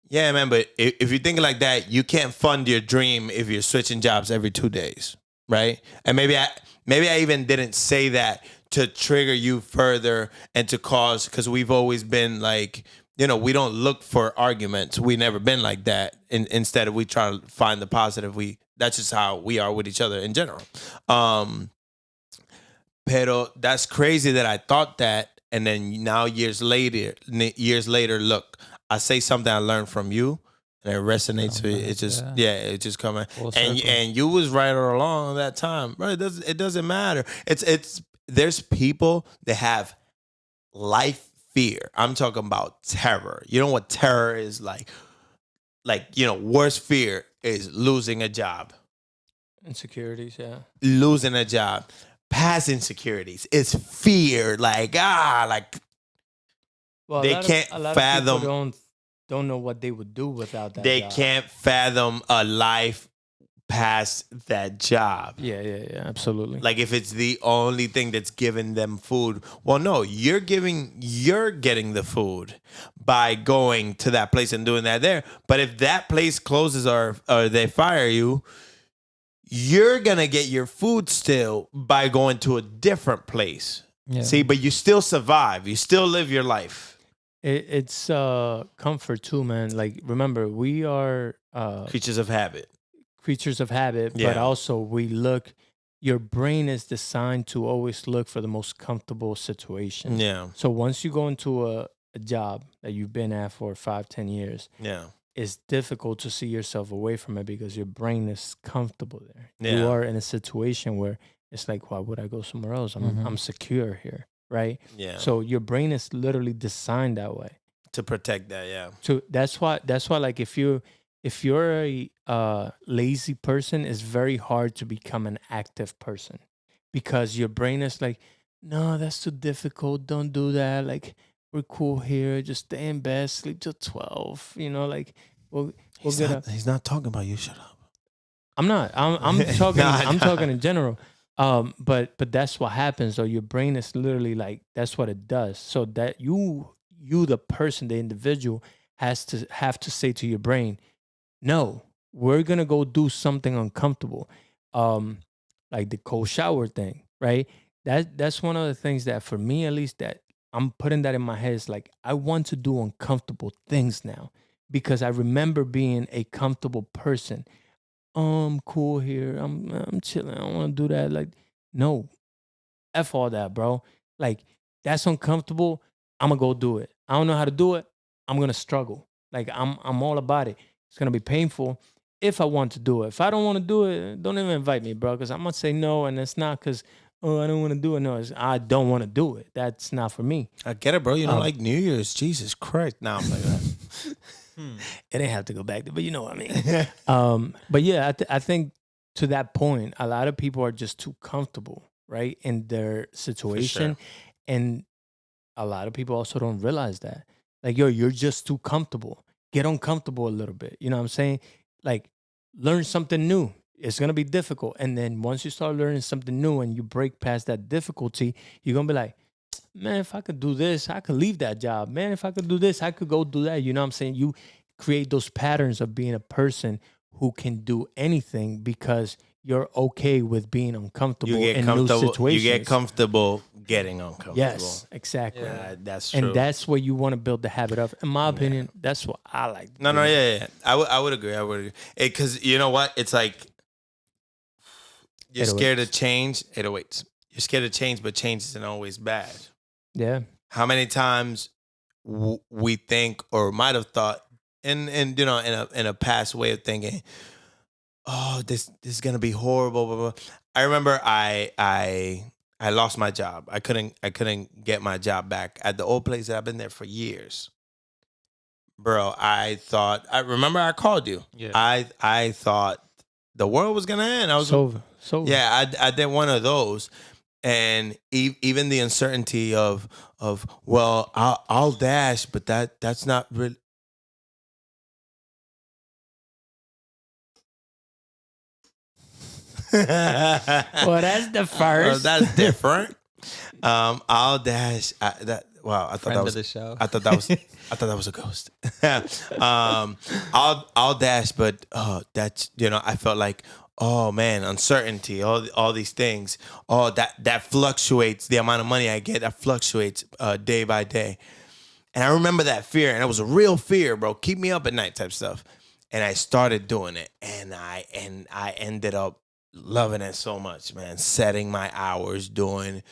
yeah, man. But if you're thinking like that, you can't fund your dream if you're switching jobs every 2 days, right? And maybe I even didn't say that to trigger you further and to cause, because we've always been like, you know, we don't look for arguments. We never been like that. Instead, we try to find the positive. That's just how we are with each other in general. Pero that's crazy that I thought that, and then now years later, look, I say something I learned from you, and it resonates. It's just it's just coming. And you was right all along that time, bro. It doesn't matter. There's people that have life fear. I'm talking about terror. You know what terror is like? Like, you know, worst fear is losing a job. Insecurities, yeah. Losing a job. Past insecurities. It's fear. Like, Well, they can't fathom. Of people don't know what they would do without that They job. can't fathom a life past that job. Yeah, absolutely. Like, if it's the only thing that's giving them food. Well, no, you're getting the food by going to that place and doing that there. But if that place closes or they fire you, you're gonna get your food still by going to a different place. Yeah. See, but you still survive. You still live your life. It's comfort too, man. Like, remember, we are creatures of habit. But also your brain is designed to always look for the most comfortable situation. Yeah. So once you go into a job that you've been at for 5-10 years, it's difficult to see yourself away from it because your brain is comfortable there. Yeah. You are in a situation where it's like, why would I go somewhere else? I'm secure here, right? Yeah. So your brain is literally designed that way to protect that. Yeah. So that's why like if you're a lazy person, it's very hard to become an active person because your brain is like, no, that's too difficult. Don't do that. Like, we're cool here. Just stay in bed, sleep till 12. You know, like he's not talking about you. Shut up. I'm not. I'm talking. I'm talking in general. But that's what happens. Though your brain is literally like, that's what it does. So that you the person, the individual, have to say to your brain, no, we're gonna go do something uncomfortable, like the cold shower thing, right? That's one of the things that, for me at least, that I'm putting that in my head. Is like, I want to do uncomfortable things now because I remember being a comfortable person. cool here. I'm chilling. I don't want to do that. Like, no, F all that, bro. Like, that's uncomfortable. I'm gonna go do it. I don't know how to do it. I'm gonna struggle. Like, I'm all about it. It's gonna be painful if I want to do it. If I don't want to do it, don't even invite me, bro. Because I'm gonna say no, and it's not because I don't want to do it. No, it's I don't want to do it. That's not for me. I get it, bro. You don't like New Year's. Jesus Christ. Nah, I'm like that. It ain't have to go back there, but you know what I mean. But yeah, I think to that point, a lot of people are just too comfortable, right, in their situation, and a lot of people also don't realize that. Like, yo, you're just too comfortable. Get uncomfortable a little bit. You know what I'm saying? Like, learn something new. It's gonna be difficult, and then once you start learning something new and you break past that difficulty, you're gonna be like, man, if I could do this, I could leave that job. Man, if I could do this, I could go do that. You know what I'm saying? You create those patterns of being a person who can do anything because you're okay with being uncomfortable in new situations. You get comfortable getting uncomfortable. Yes, exactly. Yeah, that's true. And that's where you want to build the habit of. In my opinion, that's what I like. No, yeah. I would agree. Because you know what? It's like you're scared of change. 808s. You're scared of change, but change isn't always bad. Yeah. How many times we think or might have thought, in a past way of thinking, oh, this is gonna be horrible. Blah, blah. I remember I lost my job. I couldn't get my job back at the old place that I've been there for years. Bro, I remember I called you. Yeah. I thought the world was gonna end. I was So yeah, I did one of those, and even the uncertainty of well, I'll dash, but that's not really. well, that's the first. That's different. I'll dash. I thought Friend that was of the show. I thought that was a ghost. I'll dash, but that's I felt like, oh man, uncertainty, all these things. Oh, that fluctuates. The amount of money I get, that fluctuates day by day. And I remember that fear, and it was a real fear, bro. Keep me up at night type stuff. And I started doing it, and I ended up loving it so much, man. Setting my hours, doing.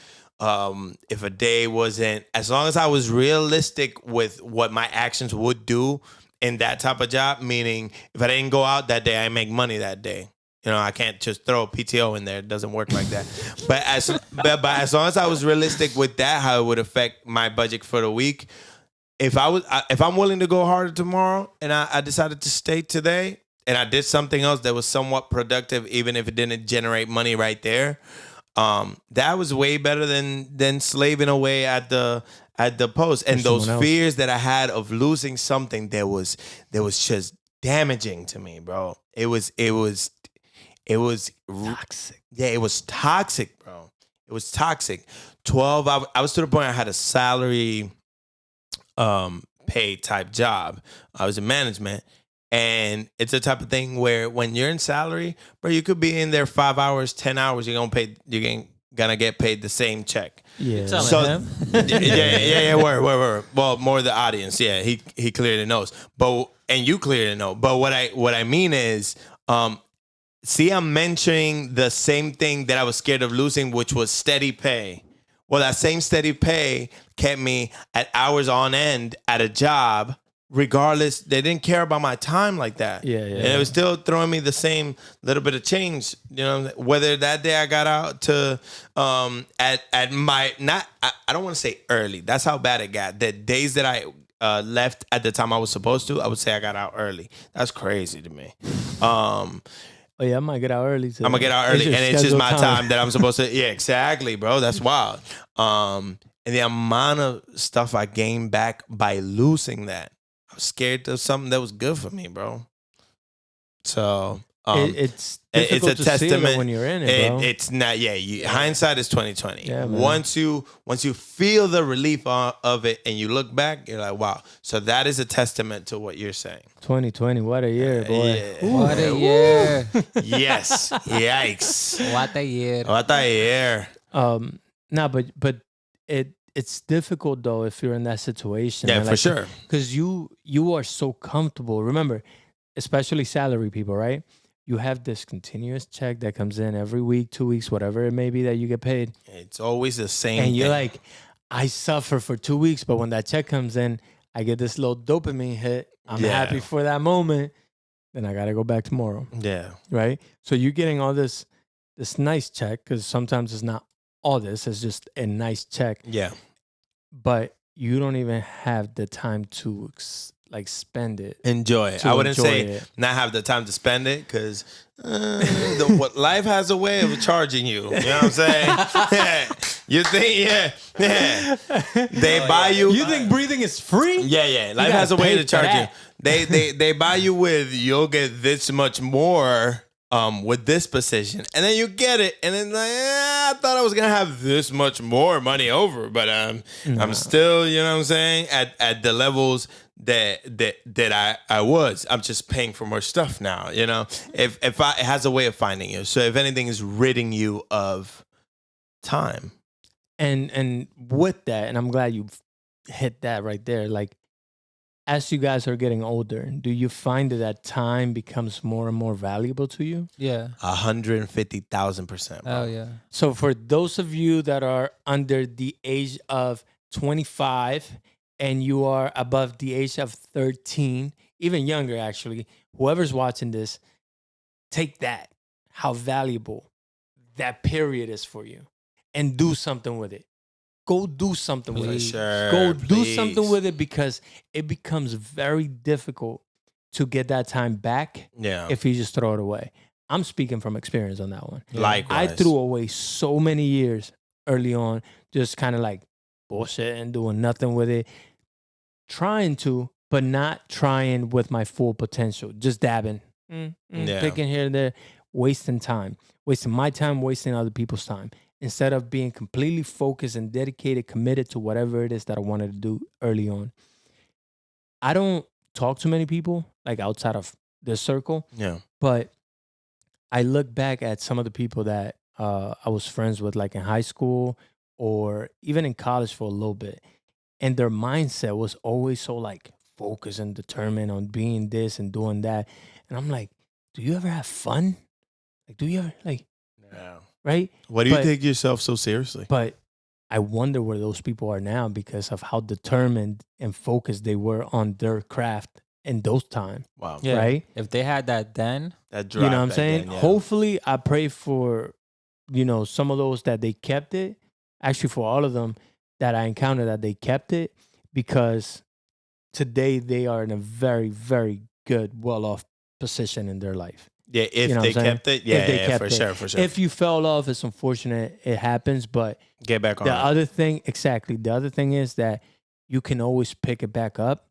If a day wasn't, as long as I was realistic with what my actions would do in that type of job, meaning if I didn't go out that day, I make money that day. I can't just throw a PTO in there. It doesn't work like that. But as long as I was realistic with that, how it would affect my budget for the week. If I'm willing to go harder tomorrow and I decided to stay today and I did something else that was somewhat productive, even if it didn't generate money right there, that was way better than slaving away at the post. And those fears that I had of losing something that was just damaging to me, bro. It was Toxic. Yeah, it was toxic, bro. It was toxic. 12 hours. I was to the point I had a salary paid type job. I was in management, and it's a type of thing where when you're in salary, bro, you could be in there 5 hours, 10 hours. You're gonna get paid the same check. Yeah. Telling him. yeah. Word. Well, more the audience. Yeah, he clearly knows. And you clearly know. But what I mean is, see, I'm mentioning the same thing that I was scared of losing, which was steady pay. Well, that same steady pay kept me at hours on end at a job, regardless. They didn't care about my time like that. Yeah. And it was still throwing me the same little bit of change. Whether that day I got out to at my I don't want to say early. That's how bad it got. The days that I left at the time I was supposed to, I would say I got out early. That's crazy to me. Oh yeah, I might get out early today. I'm gonna get out early, and it's just my time that I'm supposed to. Yeah, exactly, bro. That's wild. And the amount of stuff I gained back by losing that, I was scared of something that was good for me, bro. So it's difficult to testament see it when you're in it, bro. It's not. Yeah, hindsight is 20/20. Yeah, man. Once you feel the relief of it, and you look back, you're like, wow. So that is a testament to what you're saying. 2020, what a year, boy! Yeah. What a year. Yes. Yikes. What a year. What a year. But it's difficult though if you're in that situation. Yeah, for sure. Because you are so comfortable. Remember, especially salary people, right? you have this continuous check that comes in every week, 2 weeks, whatever it may be that you get paid. It's always the same And you're thing. like, I suffer for 2 weeks, but when that check comes in, I get this little dopamine hit. I'm happy for that moment. Then I got to go back tomorrow. Yeah. Right? So you're getting all this nice check, because sometimes it's not all this. It's just a nice check. Yeah. But you don't even have the time to spend it. Enjoy it. I wouldn't say not have the time to spend it, because what life has a way of charging you. You know what I'm saying? Yeah. You think, yeah. They buy you. You think breathing is free? Yeah. Life has a way to charge you. They buy you with, you'll get this much more with this position, and then you get it, and then like, I thought I was gonna have this much more money over, but I'm still, you know what I'm saying, at the levels that I was. I'm just paying for more stuff now, you know. If it has a way of finding you. So if anything is ridding you of time. And with that, and I'm glad you hit that right there, like, as you guys are getting older, do you find that time becomes more and more valuable to you? Yeah. 150,000%. Oh yeah. So for those of you that are under the age of 25 and you are above the age of 13, even younger actually, whoever's watching this, take that, how valuable that period is for you, and do something with it. Go do something with it. Sure, Go do something with it, because it becomes very difficult to get that time back if you just throw it away. I'm speaking from experience on that one. Likewise. I threw away so many years early on, just kind of like bullshit and doing nothing with it. Trying to, but not trying with my full potential. Just dabbing, picking here and there, wasting time. Wasting my time, wasting other people's time. Instead of being completely focused and dedicated, committed to whatever it is that I wanted to do early on. I don't talk to many people, like outside of this circle. Yeah. But I look back at some of the people that I was friends with, like in high school or even in college for a little bit. And their mindset was always so like focused and determined on being this and doing that. And I'm like, do you ever have fun? Like, do you ever right? Why do you take yourself so seriously? But I wonder where those people are now, because of how determined and focused they were on their craft in those times. Wow. Yeah. Right? If they had that then, That drive, You know what I'm saying? Then, yeah. Hopefully, I pray for, some of those that they kept it. Actually, for all of them that I encountered, that they kept it, because today they are in a very, very good, well-off position in their life. Yeah, if they kept it. Yeah, for sure. If you fell off, it's unfortunate. It happens, but get back on the other thing, exactly. The other thing is that you can always pick it back up.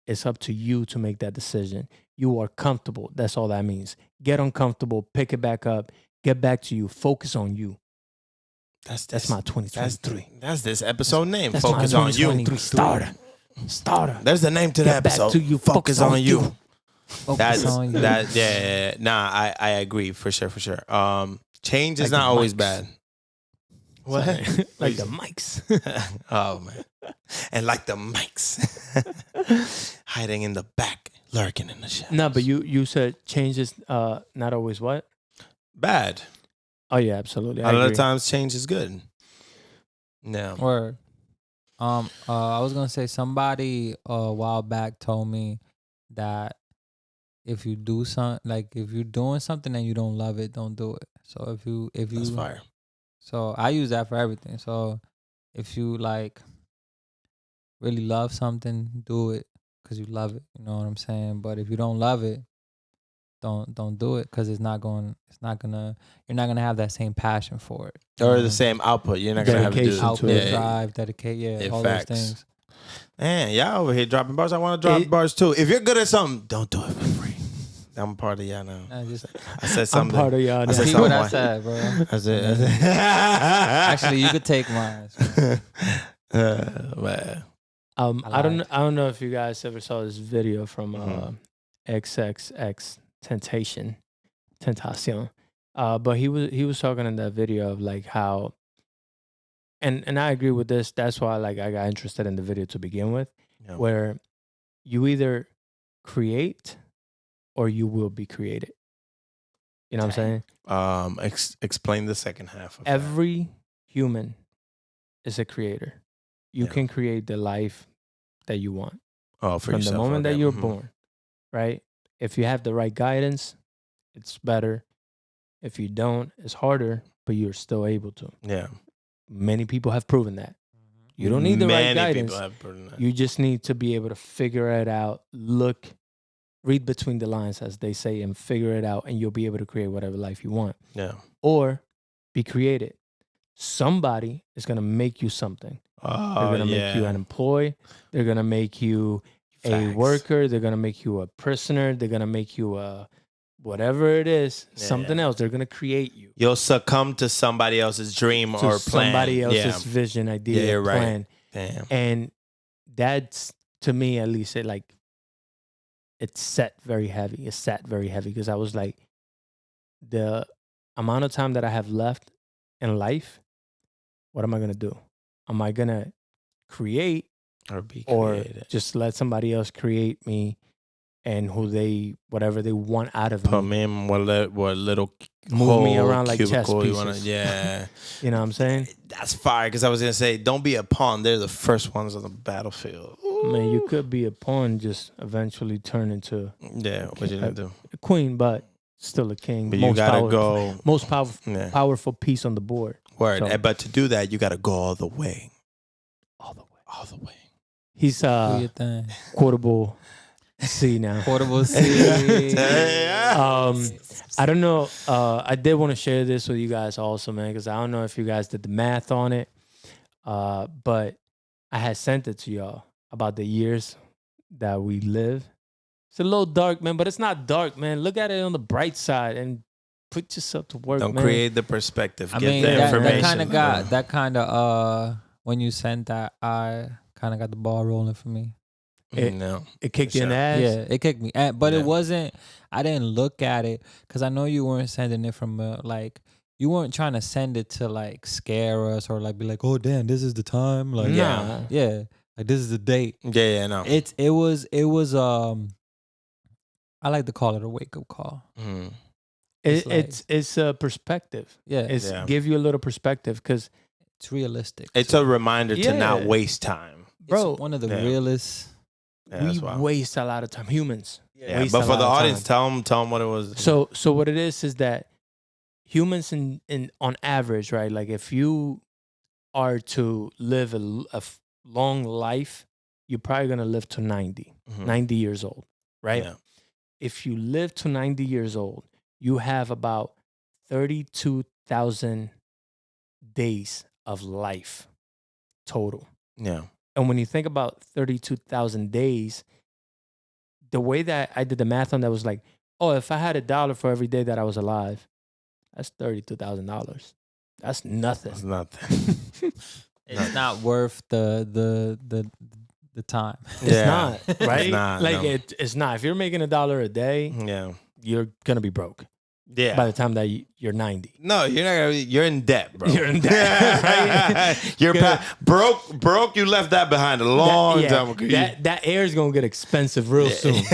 It's up to you to make that decision. You are comfortable. That's all that means. Get uncomfortable, pick it back up, get back to you, focus on you. That's my 2023. That's this episode name. That's Focus my on you. 2023 starter. There's the name to the Get back episode. to you. Focus on you. focus on you. Nah, I agree for sure. Change is not always bad. What? Like the mics. Oh man. And like the mics. Hiding in the back, lurking in the shadows. No, but you said change is not always what? Bad. Oh yeah, absolutely. A lot of times change is good. No. Word. I was gonna say, somebody a while back told me that if you do if you're doing something and you don't love it, don't do it. So if you That's fire. So I use that for everything. So if you like really love something, do it because you love it. You know what I'm saying? But if you don't love it, don't do it, because you're not gonna have that same passion for it. Or the same output. You're not gonna have to do output, drive, dedicate, all facts. those things. Man, y'all over here dropping bars. I want to drop bars too. If you're good at something, don't do it for free. I'm part of y'all now. I said something. I'm part of y'all now. See what I said, bro. I said. Actually, you could take mine. Man. I don't know if you guys ever saw this video from XXX Tentacion, but he was talking in that video of like how, and I agree with this. That's why like I got interested in the video to begin with, where you either create or you will be created. You know what I'm saying? Explain the second half of that. Every human is a creator. You can create the life that you want for from yourself, the moment that okay. you're born, right? If you have the right guidance, it's better. If you don't, it's harder, but you're still able to. Yeah. Many people have proven that. You don't need the right guidance. People have proven that. You just need to be able to figure it out, read between the lines, as they say, and figure it out, and you'll be able to create whatever life you want. Yeah. Or be created. Somebody is going to make you something. They're going to make you an employee. They're going to make you a worker. They're going to make you a prisoner. They're going to make you a whatever it is, something else. They're going to create you. You'll succumb to somebody else's dream or plan. Somebody else's vision, idea, plan. Right. Damn. And that's, to me at least, it sat very heavy. It sat very heavy because I was like, the amount of time that I have left in life, what am I going to do? Am I going to create or be created? Or just let somebody else create me and whatever they want out of Put me? me in what little move me around like chess pieces. You know what I'm saying? That's fire, because I was going to say, don't be a pawn. They're the first ones on the battlefield. Ooh. Man, you could be a pawn, just eventually turn into what you gonna do? A queen, but still a king. But you gotta go most powerful piece on the board. Word. So, but to do that, you gotta go all the way. All the way. Do He's your thing. quotable C now. Quotable C. I don't know. I did want to share this with you guys also, man, because I don't know if you guys did the math on it. But I had sent it to y'all about the years that we live. It's a little dark, man, but it's not dark, man. Look at it on the bright side and put yourself to work, Don't man. create the perspective. I Get mean, the that information. kind of when you sent that, I kind of got the ball rolling for me. It kicked you in the ass? Yeah, it kicked me. But it wasn't, I didn't look at it because I know you weren't sending it from you weren't trying to send it to like scare us or like be like, oh damn, this is the time. Like like this is the date. No. It was I like to call it a wake up call. Mm. It's a perspective. Yeah. Give you a little perspective because it's realistic. It's a reminder to not waste time. Bro, it's one of the realest. We waste a lot of time. Humans. Yeah, but for the audience, tell them what it was. So what it is that humans in on average, right? Like if you are to live a long life, you're probably gonna live to 90 years old, right? Yeah. If you live to 90 years old, you have about 32,000 days of life total. Yeah. And when you think about 32,000 days, the way that I did the math on that was like, oh, if I had $1 for every day that I was alive, that's $32,000. That's nothing. It's nothing. It's not worth the time. It's not, right? It's not, it's not. If you're making $1 a day, you're gonna be broke. Yeah. By the time that you're 90. No, you're not gonna. You're in debt, bro. You're in debt. Right? You're broke. You left that behind a long time ago. That air is gonna get expensive real soon.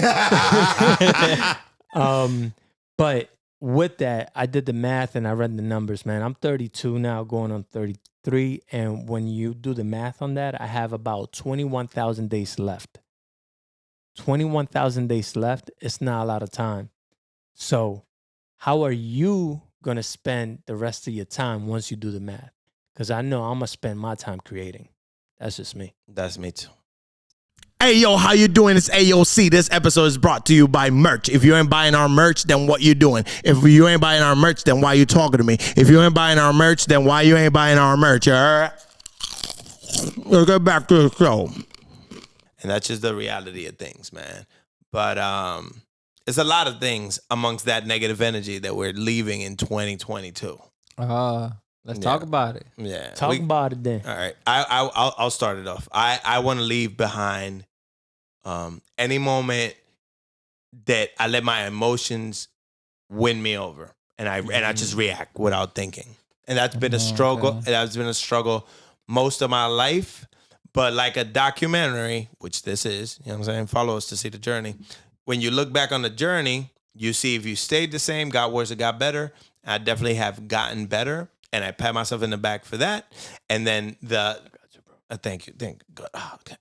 But with that, I did the math and I read the numbers, man. I'm 32 now, going on 33. And when you do the math on that, I have about 21,000 days left. 21,000 days left. It's not a lot of time. So how are you going to spend the rest of your time once you do the math? Because I know I'm going to spend my time creating. That's just me. That's me too. Hey, yo, how you doing? It's AOC. This episode is brought to you by merch. If you ain't buying our merch, then what you doing? If you ain't buying our merch, then why you talking to me? If you ain't buying our merch, then why you ain't buying our merch? All right? We'll get back to the show. And that's just the reality of things, man. But it's a lot of things amongst that negative energy that we're leaving in 2022. Let's talk about it. Yeah, talk about it then. All right, I'll start it off. I want to leave behind any moment that I let my emotions win me over, and I just react without thinking, and that's been a struggle. Okay. That's been a struggle most of my life. But like a documentary, which this is, you know what I'm saying? Follow us to see the journey. When you look back on the journey, you see if you stayed the same, got worse, or got better. I definitely have gotten better, and I pat myself in the back for that. And then thank you, God. Oh, okay.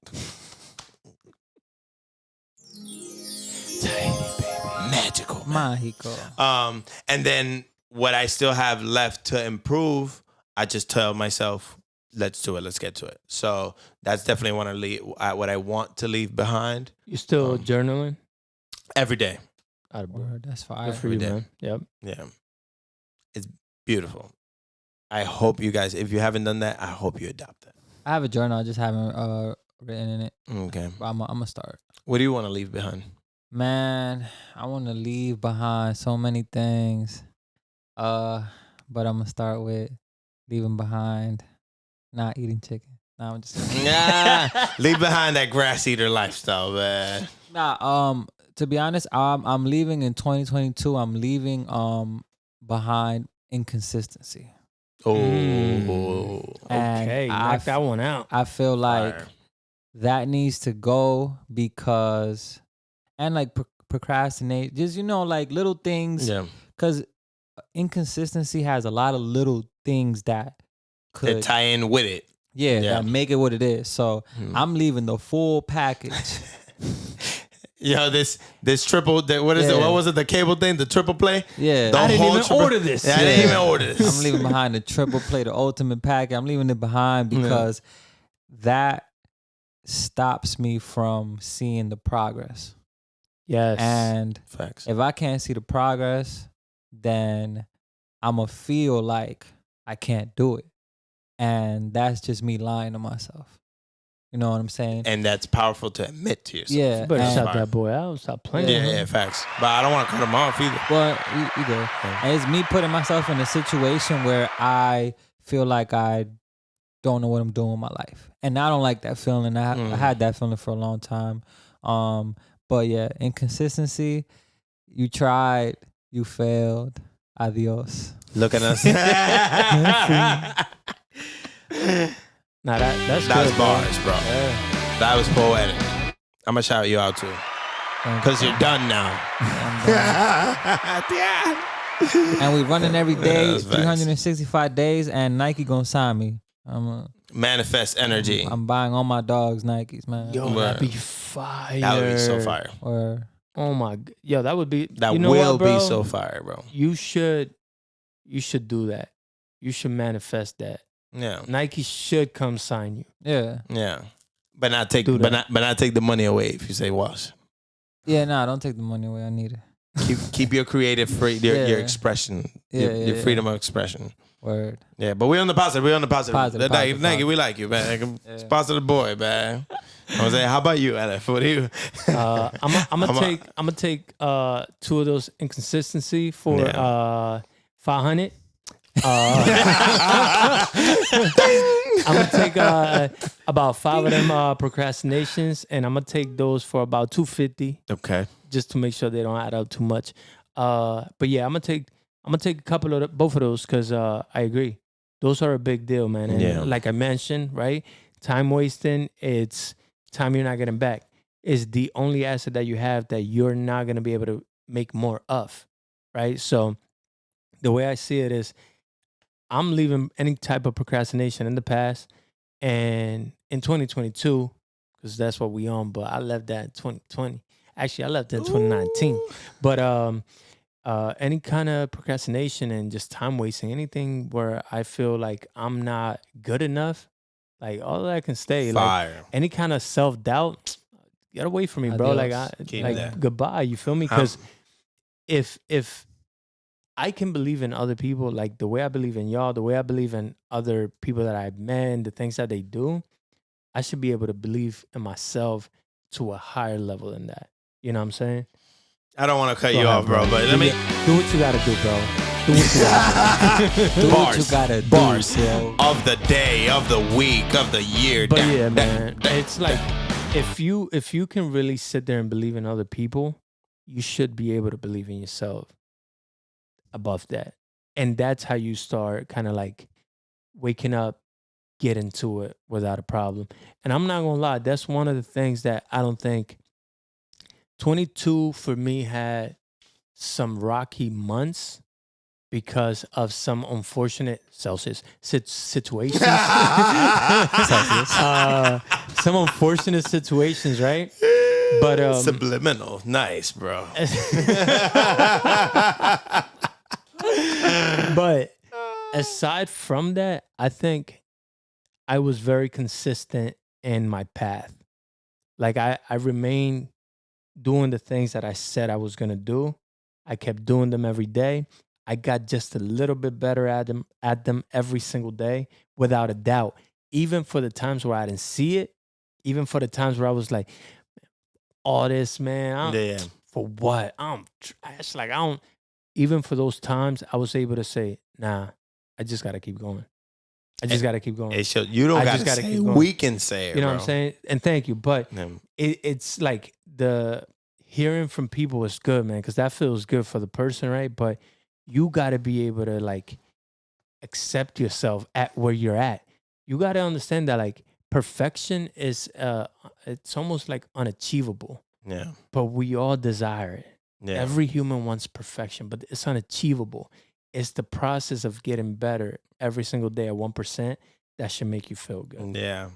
Tiny baby, magical, man. Mágico. And then what I still have left to improve, I just tell myself, let's do it, let's get to it. So that's definitely what I want to leave behind. You still journaling? Every day. Word, that's fire. Good for you, day. man. Yep. Yeah. It's beautiful. I hope you guys, if you haven't done that, I hope you adopt that. I have a journal. I just haven't written in it. Okay. But I'm gonna start. What do you want to leave behind? Man, I want to leave behind so many things. But I'm gonna start with leaving behind not eating chicken. Nah, I'm just kidding. Leave behind that grass eater lifestyle, man. Nah, to be honest, I'm leaving in 2022. I'm leaving behind inconsistency. Oh, And Okay, knock that one out. I feel like fire. that needs to go because, and like procrastinate, just like little things. Yeah. Because inconsistency has a lot of little things that To could tie in with it. Yeah. that make it what it is. So I'm leaving the full package. Yo, this triple, what is it? Yeah. What was it? The cable thing, the triple play? Yeah. The I didn't whole even triple- order this. Yeah, I didn't even order this. I'm leaving behind the triple play, the ultimate package. I'm leaving it behind because that stops me from seeing the progress. Yes. And Facts. if I can't see the progress, then I'm going to feel like I can't do it. And that's just me lying to myself. You know what I'm saying? And that's powerful to admit to yourself. Yeah. You better and- shout that boy out. Stop playing. Yeah, facts. But I don't want to cut him off either. Well, either. And it's me putting myself in a situation where I feel like I don't know what I'm doing with my life. And I don't like that feeling. I had that feeling for a long time. But yeah, inconsistency, you tried, you failed. Adios. Look at us. Nah, that's That was good, bro. bars, bro. Yeah. That was poetic. I'm going to shout you out too. Because you're done now. And we running every day, that's facts. 365 days, and Nike gonna sign me. Manifest energy. I'm buying all my dogs Nikes, man. Yo, Word. that'd be fire. That would be so fire. Or Oh my, yo, that would be. That you know will what, bro? be so fire, bro. You should do that. You should manifest that. Yeah. Nike should come sign you. yeah. Yeah. But not take Do that. but not take the money away if you say wash. Yeah, nah, don't take the money away. I need it. Keep your creative free your Yeah. expression. Yeah, your yeah, freedom of expression. Word. Yeah, but we're on the positive. We're on the positive. Positive, Nike, positive. we like you, man. It's positive boy, man. I was saying, how about you, Aleph? What do you? I'm gonna take 2 of those inconsistency for Yeah. 500. I'm gonna take about 5 of them procrastinations, and I'm gonna take those for about 250, Okay. just to make sure they don't add up too much. But yeah, I'm gonna take a couple of both of those because I agree, those are a big deal, man. And Yeah. like I mentioned, right, time wasting, it's time you're not getting back. Is the only asset that you have that you're not gonna be able to make more of, right? So the way I see it is, I'm leaving any type of procrastination in the past, and in 2022, because that's what we on. But I left that in 2020. Actually, I left that in 2019. But any kind of procrastination and just time wasting, anything where I feel like I'm not good enough, like all that can stay. Like Fire. any kind of self doubt, get away from me, bro. Like Adios. Keep like that. goodbye. You feel me? Because if I can believe in other people, like the way I believe in y'all, the way I believe in other people that I've met, the things that they do, I should be able to believe in myself to a higher level than that. You know what I'm saying? I don't want to cut Go you ahead, off, bro, but let me do what you gotta do, bro. Do what you gotta do. Do what Bars. you gotta Bars. do, bro. of the day, of the week, of the year. But yeah, man, it's like if you can really sit there and believe in other people, you should be able to believe in yourself above that. And that's how you start kind of like waking up, get into it without a problem. And I'm not gonna lie, that's one of the things that I don't think 22 for me had some rocky months because of some unfortunate situations. Some unfortunate situations, right? But Subliminal. Nice, bro. but aside from that, I think I was very consistent in my path. Like I remained doing the things that I said I was gonna do. I kept doing them every day. I got just a little bit better at them every single day, without a doubt. Even for the times where I didn't see it, even for the times where I was like, all this, man, for what? I'm trash. Like I don't. Even for those times, I was able to say, nah, I just got to keep going. I just got to keep going. You don't got to say keep going. We can say it, You know bro. what I'm saying? And thank you. But it's like the hearing from people is good, man, because that feels good for the person, right? But you got to be able to like accept yourself at where you're at. You got to understand that like perfection is, it's almost like unachievable. Yeah. But we all desire it. Yeah. Every human wants perfection, but it's unachievable. It's the process of getting better every single day at 1% that should make you feel good. Yeah.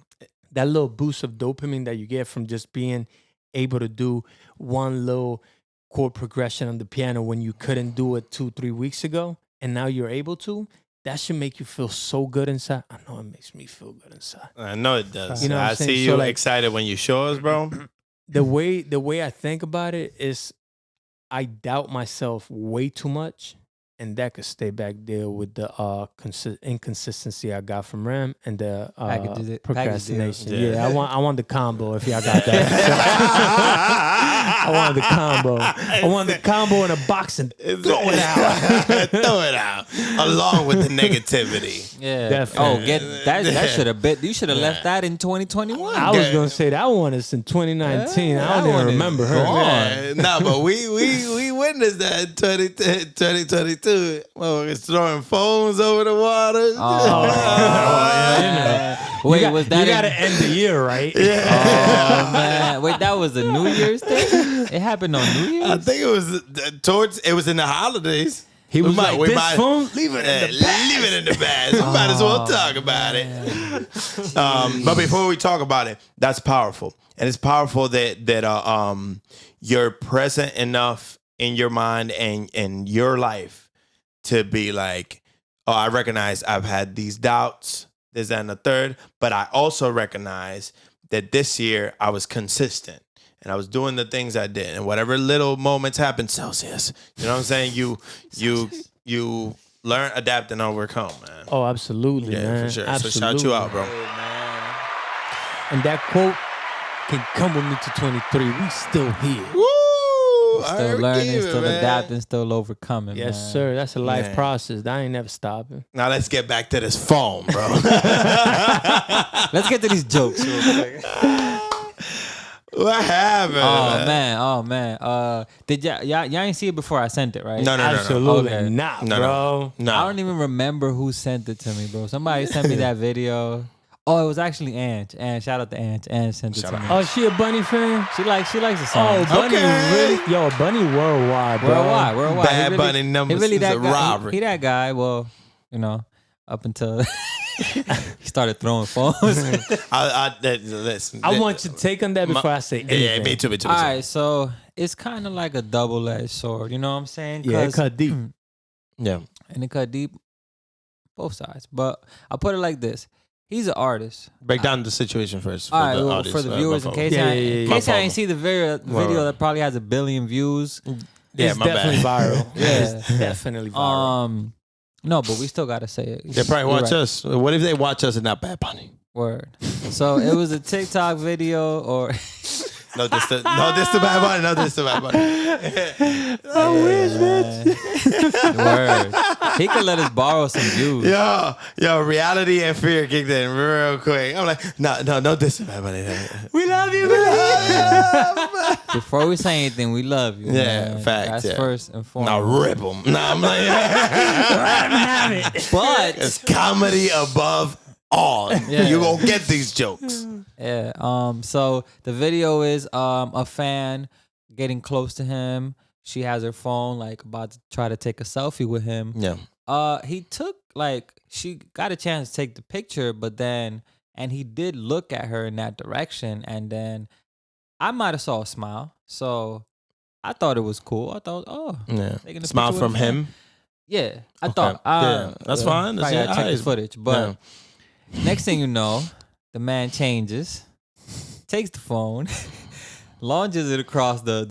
That little boost of dopamine that you get from just being able to do one little chord progression on the piano when you couldn't do it 2-3 weeks ago, and now you're able to, that should make you feel so good inside. I know it makes me feel good inside. I know it does. You know what I'm I saying? see So, you like, excited when you show us, bro. The way I think about it is I doubt myself way too much, and that could stay back there with the inconsistency I got from Rem and the procrastination. Yeah. I want the combo if y'all got that. I wanted the combo. I wanted the combo in a box and throw it out. Throw it out. Along with the negativity. Yeah. Definitely. Oh, get that. That should have been. You should have left that in 2021. I was gonna say that one is in 2019. Yeah, I don't that one even is remember her. gone. No, but we witnessed that in 2022. Well, it's throwing phones over the water. Wait, was that? You got to end the year, right? Oh man! Wait, that was a New Year's thing. It happened on New Year's. I think it was in the holidays. He was like, this phone, leave it in the past. Leave it in the past. We might as well talk about it. But before we talk about it, that's powerful. And it's powerful that you're present enough in your mind and in your life to be like, oh, I recognize I've had these doubts, this, that, and the third, but I also recognize that this year I was consistent and I was doing the things I did, and whatever little moments happen, Celsius, you know what I'm saying? You learn, adapt, and overcome, man. Oh, absolutely, Yeah, man. for sure. Absolutely. So shout you out, bro. And that quote can come with me to 23. We still here. Woo! Still learning, still adapting, still overcoming. Yes, man. sir. That's a life Man. process. That ain't never stopping. Now let's get back to this phone, bro. Let's get to these jokes. What happened? Oh man. Did y'all ain't see it before I sent it, right? No. Absolutely Okay. not, No. bro. No. I don't even remember who sent it to me, bro. Somebody sent me that video. Oh, it was actually Ange. And shout out to Ange. Ange sent it to me. Oh, she a Bunny fan? She likes the song. Oh, Bunny Okay. really? Yo, Bunny worldwide, bro. Worldwide. Bad He really- Bunny numbers he really is that a guy. robbery. He that guy. Well, you know, up until he started throwing phones. Listen. I want your take on that before I say anything. Yeah, me too. All right, so it's kind of like a double-edged sword. You know what I'm saying? Yeah, it 'Cause- cut deep. Yeah. and it cut deep, both sides. But I'll put it like this: he's an artist. Break down the situation first for All right, the well, audience. for the viewers, in case Yeah, I yeah, yeah. in case My I fault. ain't see the video that probably has 1 billion views. Yeah, It's my definitely bad. viral. Yeah. It's definitely viral. No, but we still gotta say it. They probably You're watch right. us. What if they watch us and not Bad Bunny? Word. So it was a TikTok video, or No, this to Bad Bunny. No, this to Bad Bunny. I wish, bitch. word. He could let us borrow some views. Yo, reality and fear kicked in real quick. I'm like, no, this to Bad Bunny. We love you, Before we say anything, we love you. Yeah, man. facts, That's yeah. first and Now foremost. rip them. Nah, I'm like, But it's comedy above all. Yeah. You gonna get these jokes. yeah, so the video is a fan getting close to him, she has her phone like about to try to take a selfie with him. Yeah. He took she got a chance to take the picture, but then he did look at her in that direction, and then I might have saw a smile. So I thought it was cool. I thought, Yeah. taking a Smile picture from with a fan. him. Yeah, I Okay. thought. Yeah, that's fine. That's Probably your gotta check the eyes. footage, but next thing you know, the man changes, takes the phone, launches it across the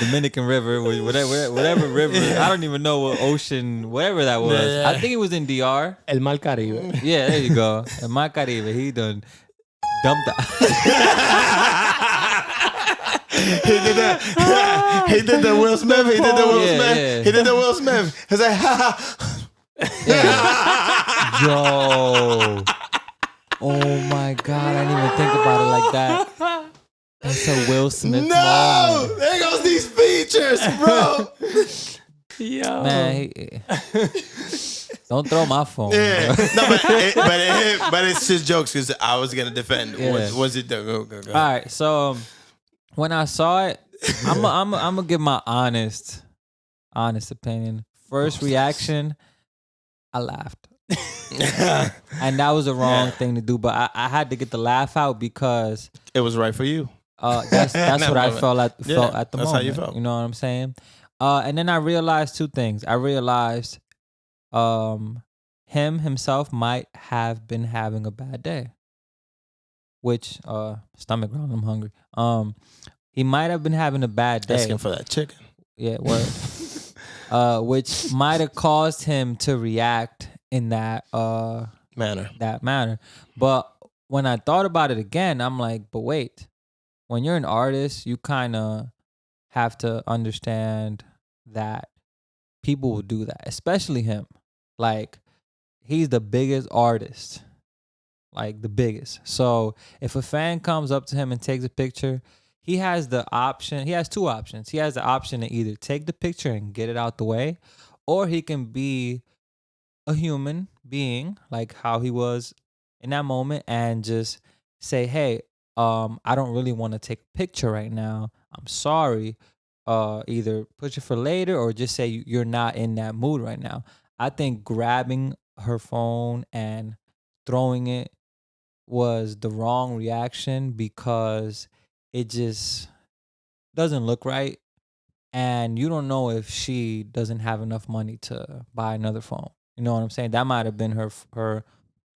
Dominican River, whatever river. I don't even know what ocean, whatever that was. Yeah. I think it was in DR. El Mar Caribe. Yeah, there you go. And my Caribe, he done dumped the. He did that. He did the Will Smith. He did the Will Yeah, Smith. yeah. He did the Will Smith. He's like, Yo. Oh my God, I didn't even think about it like that. That's a Will Smith no, moment. there goes these features, bro. Yo. Man, don't throw my phone. Yeah, bro. no, but it's just jokes because I was gonna defend. Yeah. Was it? Go. All right, so when I saw it, I'm gonna give my honest opinion. First reaction, I laughed, and that was the wrong thing to do. But I had to get the laugh out because It was right for you. that's what I felt at the that's moment. how you felt. You know what I'm saying? And then I realized two things. I realized himself might have been having a bad day. Which stomach ground, I'm hungry. He might have been having a bad day. Asking for that chicken. Yeah, word. Which might have caused him to react in that Manner. But when I thought about it again, I'm like, but wait, when you're an artist, you kind of have to understand that people will do that, especially him. Like, he's the biggest artist, like the biggest. So if a fan comes up to him and takes a picture, he has the option. He has two options. He has the option to either take the picture and get it out the way, or he can be a human being, like how he was in that moment, and just say, hey, I don't really want to take a picture right now. I'm sorry. Either push it for later or just say you're not in that mood right now. I think grabbing her phone and throwing it was the wrong reaction because it just doesn't look right. And you don't know if she doesn't have enough money to buy another phone. You know what I'm saying? That might have been her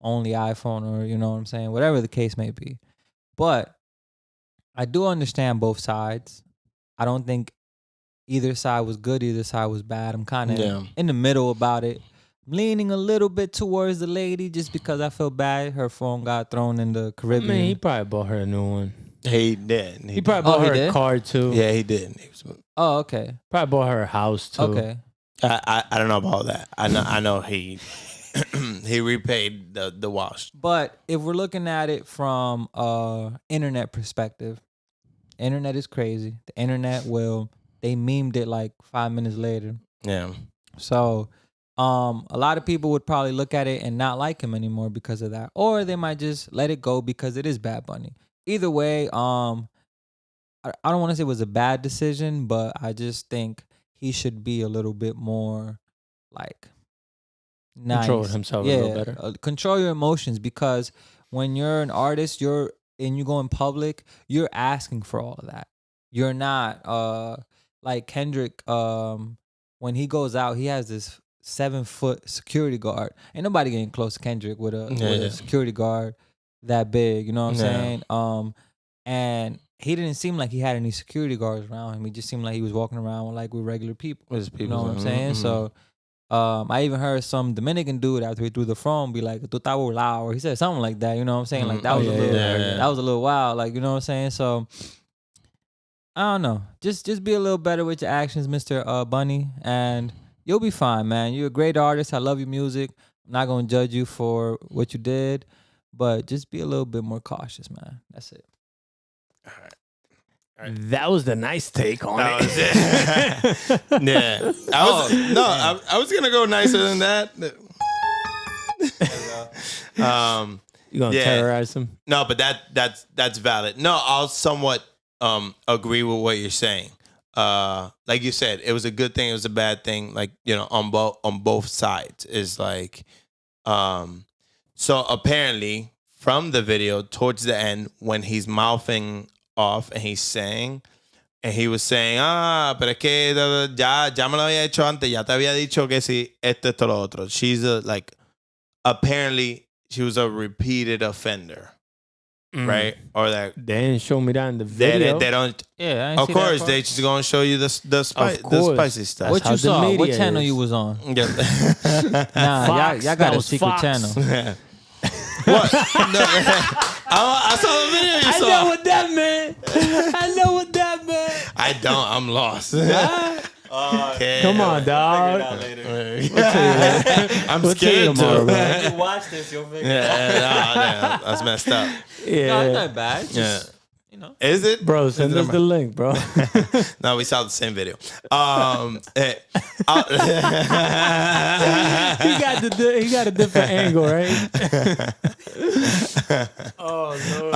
only iPhone, or you know what I'm saying? Whatever the case may be. But I do understand both sides. I don't think either side was good, either side was bad. I'm kind of in the middle about it. I'm leaning a little bit towards the lady just because I feel bad her phone got thrown in the Caribbean. I mean, he probably bought her a new one. He did. He probably bought her a car too. Yeah, he did. Oh, okay. Probably bought her a house too. Okay. I don't know about that. I know he he repaid the wash. But if we're looking at it from internet perspective, internet is crazy. The internet they memed it like 5 minutes later. Yeah. So a lot of people would probably look at it and not like him anymore because of that. Or they might just let it go because it is Bad Bunny. Either way, I don't want to say it was a bad decision, but I just think he should be a little bit more like nice. Control himself a little better. Control your emotions, because when you're an artist, you go in public, you're asking for all of that. You're not like Kendrick. When he goes out, he has this 7-foot security guard. Ain't nobody getting close to Kendrick with a security guard that big. You know what I'm saying? And he didn't seem like he had any security guards around him. He just seemed like he was walking around with regular people. You know what I'm saying? So I even heard some Dominican dude after he threw the phone be like, "Tu estás burlao," or he said something like that. You know what I'm saying? Like that was that was a little wild. Like, you know what I'm saying? So I don't know. Just be a little better with your actions, Mr. Bunny, and you'll be fine, man. You're a great artist. I love your music. I'm not gonna judge you for what you did, but just be a little bit more cautious, man. That's it. All right. That was the nice take on it. Yeah. I was gonna go nicer than that. You gonna terrorize him? No, but that's valid. No, I'll somewhat agree with what you're saying. like you said, it was a good thing, it was a bad thing, like, on both sides. Is like, so apparently from the video towards the end, when he's mouthing off and he's saying, and he was saying, pero es que ya me lo había hecho antes, ya te había dicho que sí, esto, lo otro. She's apparently she was a repeated offender. Right? Or that they didn't show me that in the video. they don't. Yeah, I ain't Of see that course, part. they just gonna show you the spicy stuff. What how you the saw? What media channel is. you was on? Yeah. Nah, Fox, y'all that got a was secret Fox. channel. What? No, I saw the video you I saw. know what that meant. I know what that meant. I don't. I'm lost. Okay. Come on, dog. I'm We'll tell you scared tomorrow, to. bro. You watch this, you'll figure Yeah, that's messed up. No, it's Yeah, not bad. Just, Is it? bro, send us the link, bro. No, we saw the same video. He got a different angle, right? Oh no.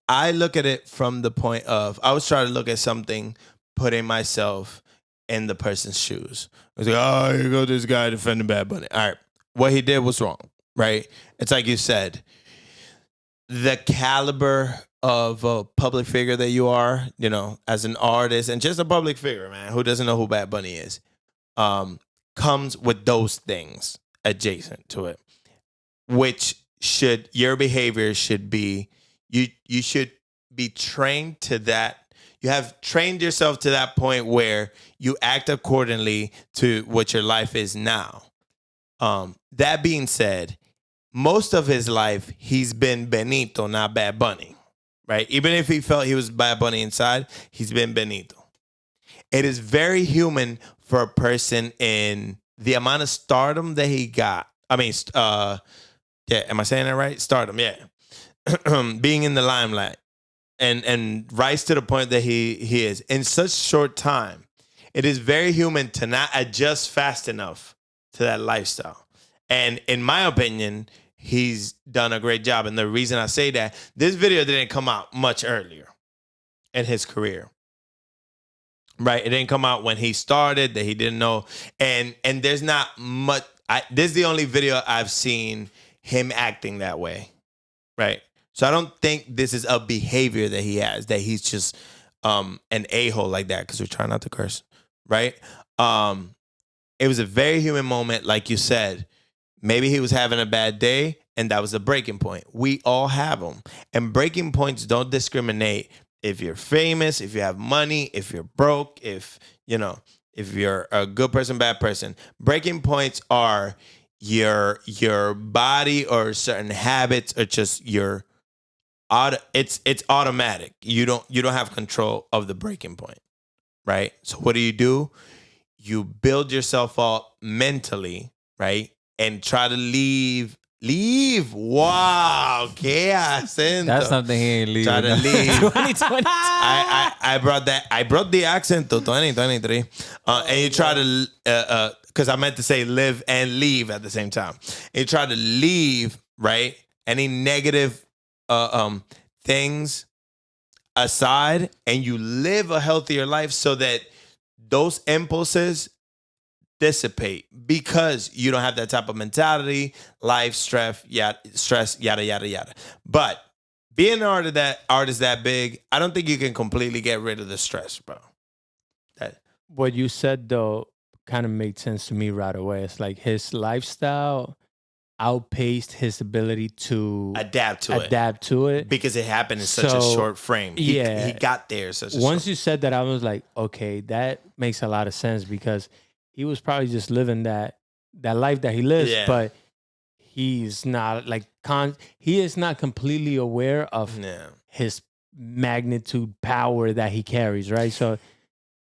I look at it from the point of, I was trying to look at something, putting myself in the person's shoes. I was like, oh, here goes this guy defending Bad Bunny. All right, what he did was wrong, right? It's like you said, the caliber of a public figure that you are, as an artist and just a public figure, man, who doesn't know who Bad Bunny is, comes with those things adjacent to it, which your behavior should be, you should be trained to that. You have trained yourself to that point where you act accordingly to what your life is now. That being said, most of his life, he's been Benito, not Bad Bunny, right? Even if he felt he was Bad Bunny inside, he's been Benito. It is very human for a person in the amount of stardom that he got. I mean, yeah, am I saying that right? Stardom, yeah. Being in the limelight and rise to the point that he is in such short time. It is very human to not adjust fast enough to that lifestyle. And in my opinion, he's done a great job. And the reason I say that, this video didn't come out much earlier in his career. Right? It didn't come out when he started, that he didn't know. And there's not much. This is the only video I've seen him acting that way. Right? So I don't think this is a behavior that he has, that he's just an a-hole like that, because we're trying not to curse. Right? It was a very human moment, like you said. Maybe he was having a bad day, and that was a breaking point. We all have them. And breaking points don't discriminate if you're famous, if you have money, if you're broke, if you're a good person, bad person. Breaking points are your body or certain habits, or just it's automatic. You don't have control of the breaking point, right? So what do? You build yourself up mentally, right? And try to leave. Wow, qué acento. That's something he ain't leaving. Try to leave. 2020. I brought the accent to 2023. And you try to, because I meant to say live and leave at the same time. And you try to leave, right? Any negative things aside, and you live a healthier life so that those impulses dissipate, because you don't have that type of mentality, life, stress, yada, yada, yada. But being an artist that big, I don't think you can completely get rid of the stress, bro. What you said, though, kind of made sense to me right away. It's like his lifestyle outpaced his ability to adapt to it. Because it happened in such a short frame. He got there such a Once you said that, I was like, okay, that makes a lot of sense, because he was probably just living that life that he lives, but he's not he is not completely aware of his magnitude power that he carries, right? So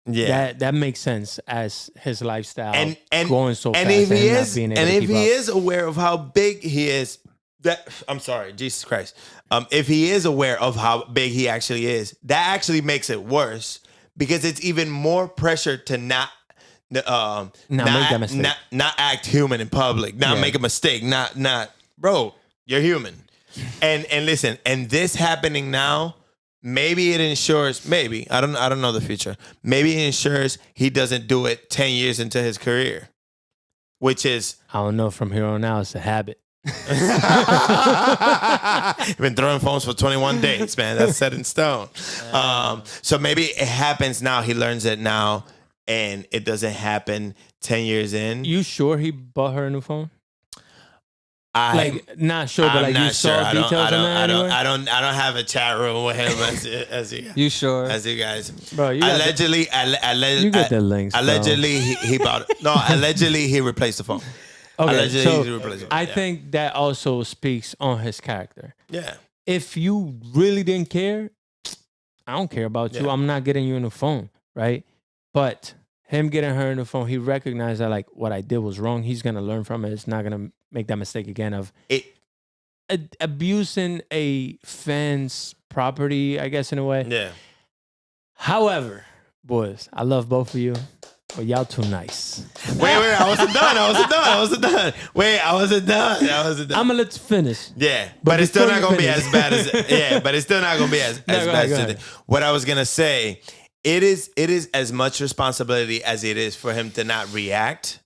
that makes sense as his lifestyle and going so fast. And if he is aware of how big he is, I'm sorry, Jesus Christ. If he is aware of how big he actually is, that actually makes it worse, because it's even more pressure to not make that mistake. Not act human in public, not make a mistake, not bro, you're human. And listen, and this happening now maybe it ensures. Maybe I don't know the future. Maybe it ensures he doesn't do it 10 years into his career, which is I don't know. From here on out, it's a habit. been throwing phones for 21 days, man. That's set in stone. So maybe it happens now. He learns it now, and it doesn't happen 10 years in. You sure he bought her a new phone? I'm Not sure, but like not you saw sure. details on that anywhere? I don't have a chat room with him as you, You sure? as you guys. Bro, you got Allegedly, you get the links, bro. allegedly he bought it. No, allegedly he replaced the phone. Okay, Allegedly so he replaced it. I Yeah. think that also speaks on his character. Yeah. If you really didn't care, I don't care about you. Yeah. I'm not getting you a new phone, right? But him getting her a new phone, he recognized that like what I did was wrong. He's gonna learn from it. It's not gonna make that mistake again of It. abusing a fan's property, I guess, in a way. Yeah. However, boys, I love both of you, but y'all too nice. Wait, I wasn't done. Wait, I wasn't done. I'm gonna let you finish. Yeah, but it's still before not you gonna be finish- as bad as but it's still not gonna be as No, as go bad ahead, go as ahead. what I was gonna say. It is as much responsibility as it is for him to not react.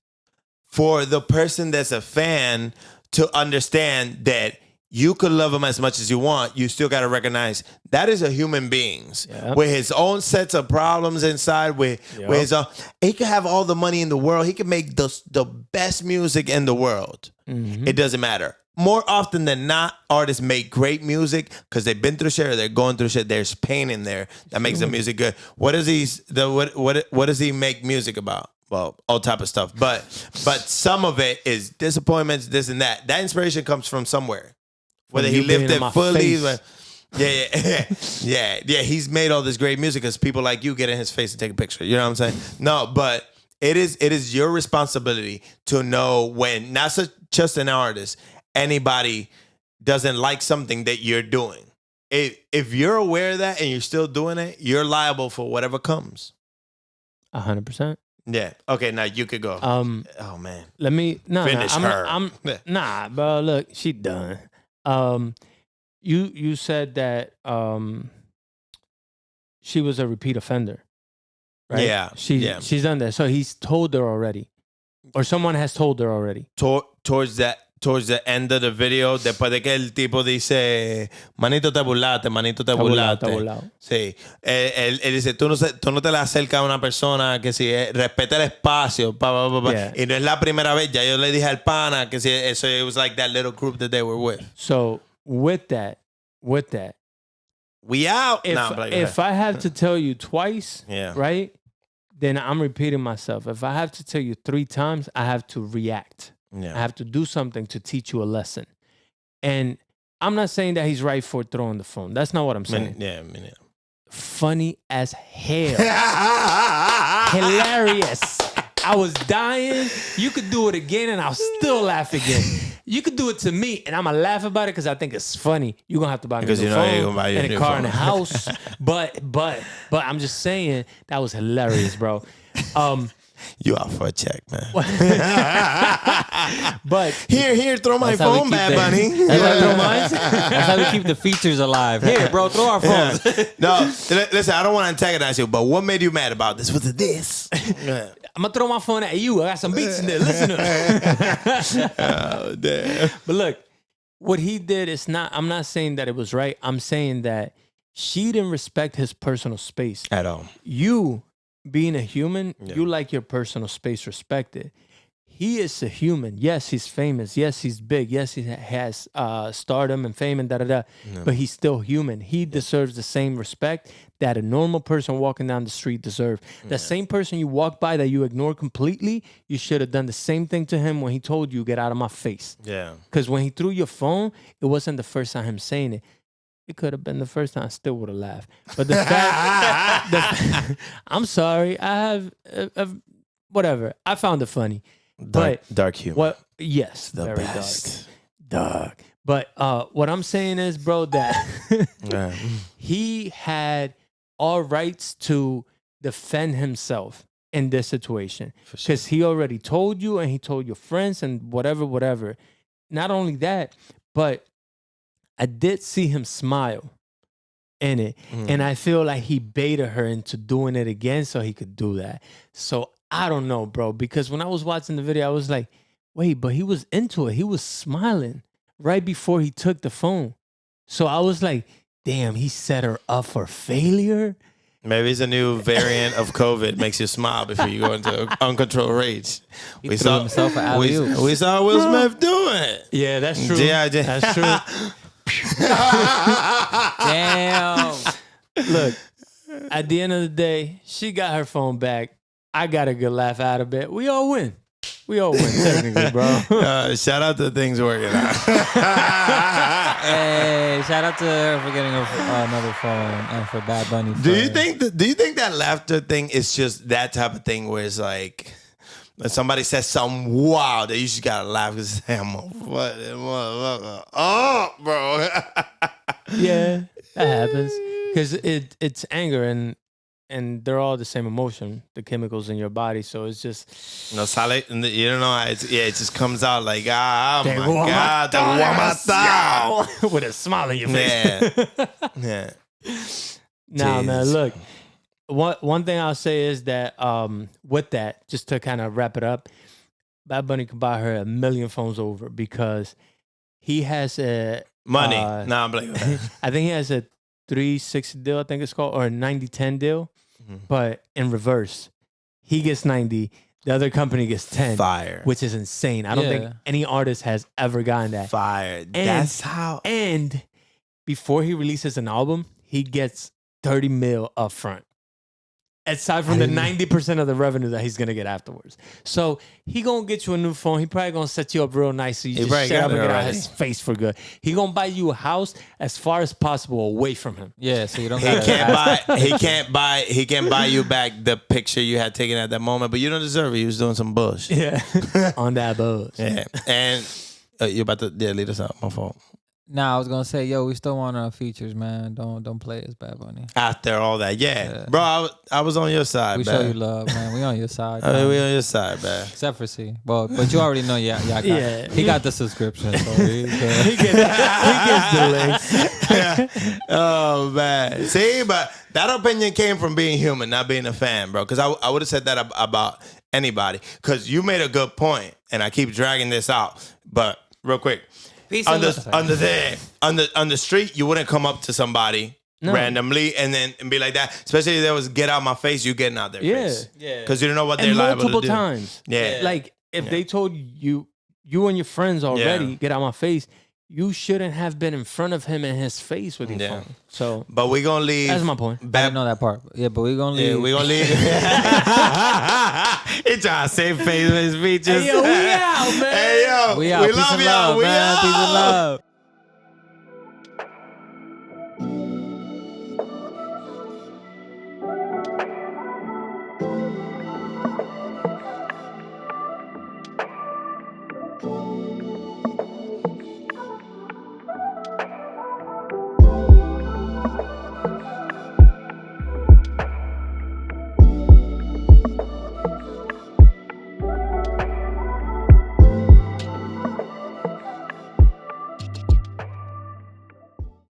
For the person that's a fan to understand that you could love him as much as you want, you still got to recognize that is a human being Yep. with his own sets of problems inside. With his own, he could have all the money in the world. He could make the best music in the world. Mm-hmm. It doesn't matter. More often than not, artists make great music because they've been through shit or they're going through shit. There's pain in there that makes the music good. What does what does he make music about? Well, all type of stuff. But some of it is disappointments, this and that. That inspiration comes from somewhere. Whether he you being lived in it my fully. face. Yeah. He's made all this great music because people like you get in his face and take a picture. You know what I'm saying? No, but it is your responsibility to know when not just an artist, anybody doesn't like something that you're doing. If you're aware of that and you're still doing it, you're liable for whatever comes. 100%. Yeah. Okay. Now you could go. Oh man. Let me Finish her. Nah, bro. Look, she done. You said that she was a repeat offender, right? Yeah. She's done that. So he's told her already, or someone has told her already. Towards the end of the video, después de que el tipo dice, manito te burlaste. Burlado. Sí. Él dice, tú no te le acercas a una persona que si respeta el espacio. Yeah. Y no es la primera vez. Ya yo le dije al pana que si eso, it was like that little group that they were with. So with that, We out. if I have to tell you twice, Yeah. right, then I'm repeating myself. If I have to tell you 3 times, I have to react. Yeah. I have to do something to teach you a lesson. And I'm not saying that he's right for throwing the phone. That's not what I'm saying. Yeah. Funny as hell. Hilarious. I was dying. You could do it again and I'll still laugh again. You could do it to me and I'm going to laugh about it because I think it's funny. You're going to have to buy me a new phone and a car and a house. But I'm just saying that was hilarious, bro. You out for a check, man. But Here, throw my That's how we phone, keep Bad the- Bunny. That's how we throw mine. That's how we keep the features alive. Here, bro, throw our phones. No, listen, I don't want to antagonize you, but what made you mad about this? Was it this? I'm going to throw my phone at you. I got some beats in there. Listen to it. Oh, damn. But look, what he did is not, I'm not saying that it was right. I'm saying that she didn't respect his personal space. At all. You, being a human, you like your personal space respected. He is a human. Yes, he's famous. Yes, he's big. Yes, he has stardom and fame and da-da-da. But he's still human. He deserves the same respect that a normal person walking down the street deserves. The same person you walk by that you ignore completely, you should have done the same thing to him when he told you, get out of my face. Yeah. Because when he threw your phone, it wasn't the first time him saying it. It could have been the first time. I still would have laughed. But the fact, I'm sorry. I have, whatever. I found it funny. Dark humor. What? Yes, The very best. dark. But what I'm saying is, bro, that he had all rights to defend himself in this situation because he already told you and he told your friends and whatever. Not only that, but I did see him smile in it. And I feel like he baited her into doing it again so he could do that. So I don't know, bro, because when I was watching the video, I was like, wait, but he was into it. He was smiling right before he took the phone. So I was like, damn, he set her up for failure. Maybe it's a new variant of COVID. Makes you smile before you go into uncontrolled rage. He threw himself an alley-oop. We saw Will Smith do it. Yeah, that's true. Yeah, That's true. Damn. Look, at the end of the day, she got her phone back. I got a good laugh out of it. We all win. We all win, technically, bro. Shout out to things working out. Hey, shout out to her for getting another phone and for Bad Bunny. Do you think that laughter thing is just that type of thing where it's like when somebody says something wild that you just gotta laugh because I'm a fucking motherfucker. Oh, bro. Yeah, that happens because it's anger and they're all the same emotion, the chemicals in your body. So it's just No sale, you don't know. It just comes out like Te my God, te voy a matar. with a smile on your face. Yeah. Nah, man. Jesus. Look, one thing I'll say is that with that, just to kind of wrap it up, Bad Bunny could buy her 1 million phones over because he has a Money. Nah, I'm like, I think he has a 360 deal, I think it's called, or a 90-10 deal, but in reverse. He gets 90, the other company gets 10. Fire. Which is insane. I don't think any artist has ever gotten that. Fire. That's how. And before he releases an album, he gets 30 mil up front. Aside from the 90% of the revenue that he's going to get afterwards. So he going to get you a new phone. He probably going to set you up real nice so you just shut up and get out of his face for good. He going to buy you a house as far as possible away from him. Yeah, so you don't. He can't buy you back the picture you had taken at that moment, but you don't deserve it. He was doing some bullshit. Yeah. On that buzz. Yeah. And you about to lead us out. My fault. Nah, I was gonna say, yo, we still want our features, man. Don't play as Bad Bunny. After all that, bro, I was on your side. We man. show you love, man. We on your side. I mean, man. we on your side, man. Except for C. Well, but you already know, yeah. He got the subscription, so He gets the links. Oh man, see, but that opinion came from being human, not being a fan, bro. Because I would have said that about anybody. Because you made a good point, and I keep dragging this out. But real quick. On the street, you wouldn't come up to somebody randomly and be like that. Especially if there was get out my face, you getting out their face. Yeah. Because you don't know what they're liable to do. Multiple times. Yeah. Like if they told you and your friends already get out my face, you shouldn't have been in front of him in his face with your phone. So, but we're gonna leave. That's my point. I didn't know that part. Yeah, but we're gonna leave. Yeah, we're gonna leave. He trying to save face with his features. Hey, yo, we out, man. Hey, yo. We out. We Peace love and y'all. love, We man. out. Peace and love.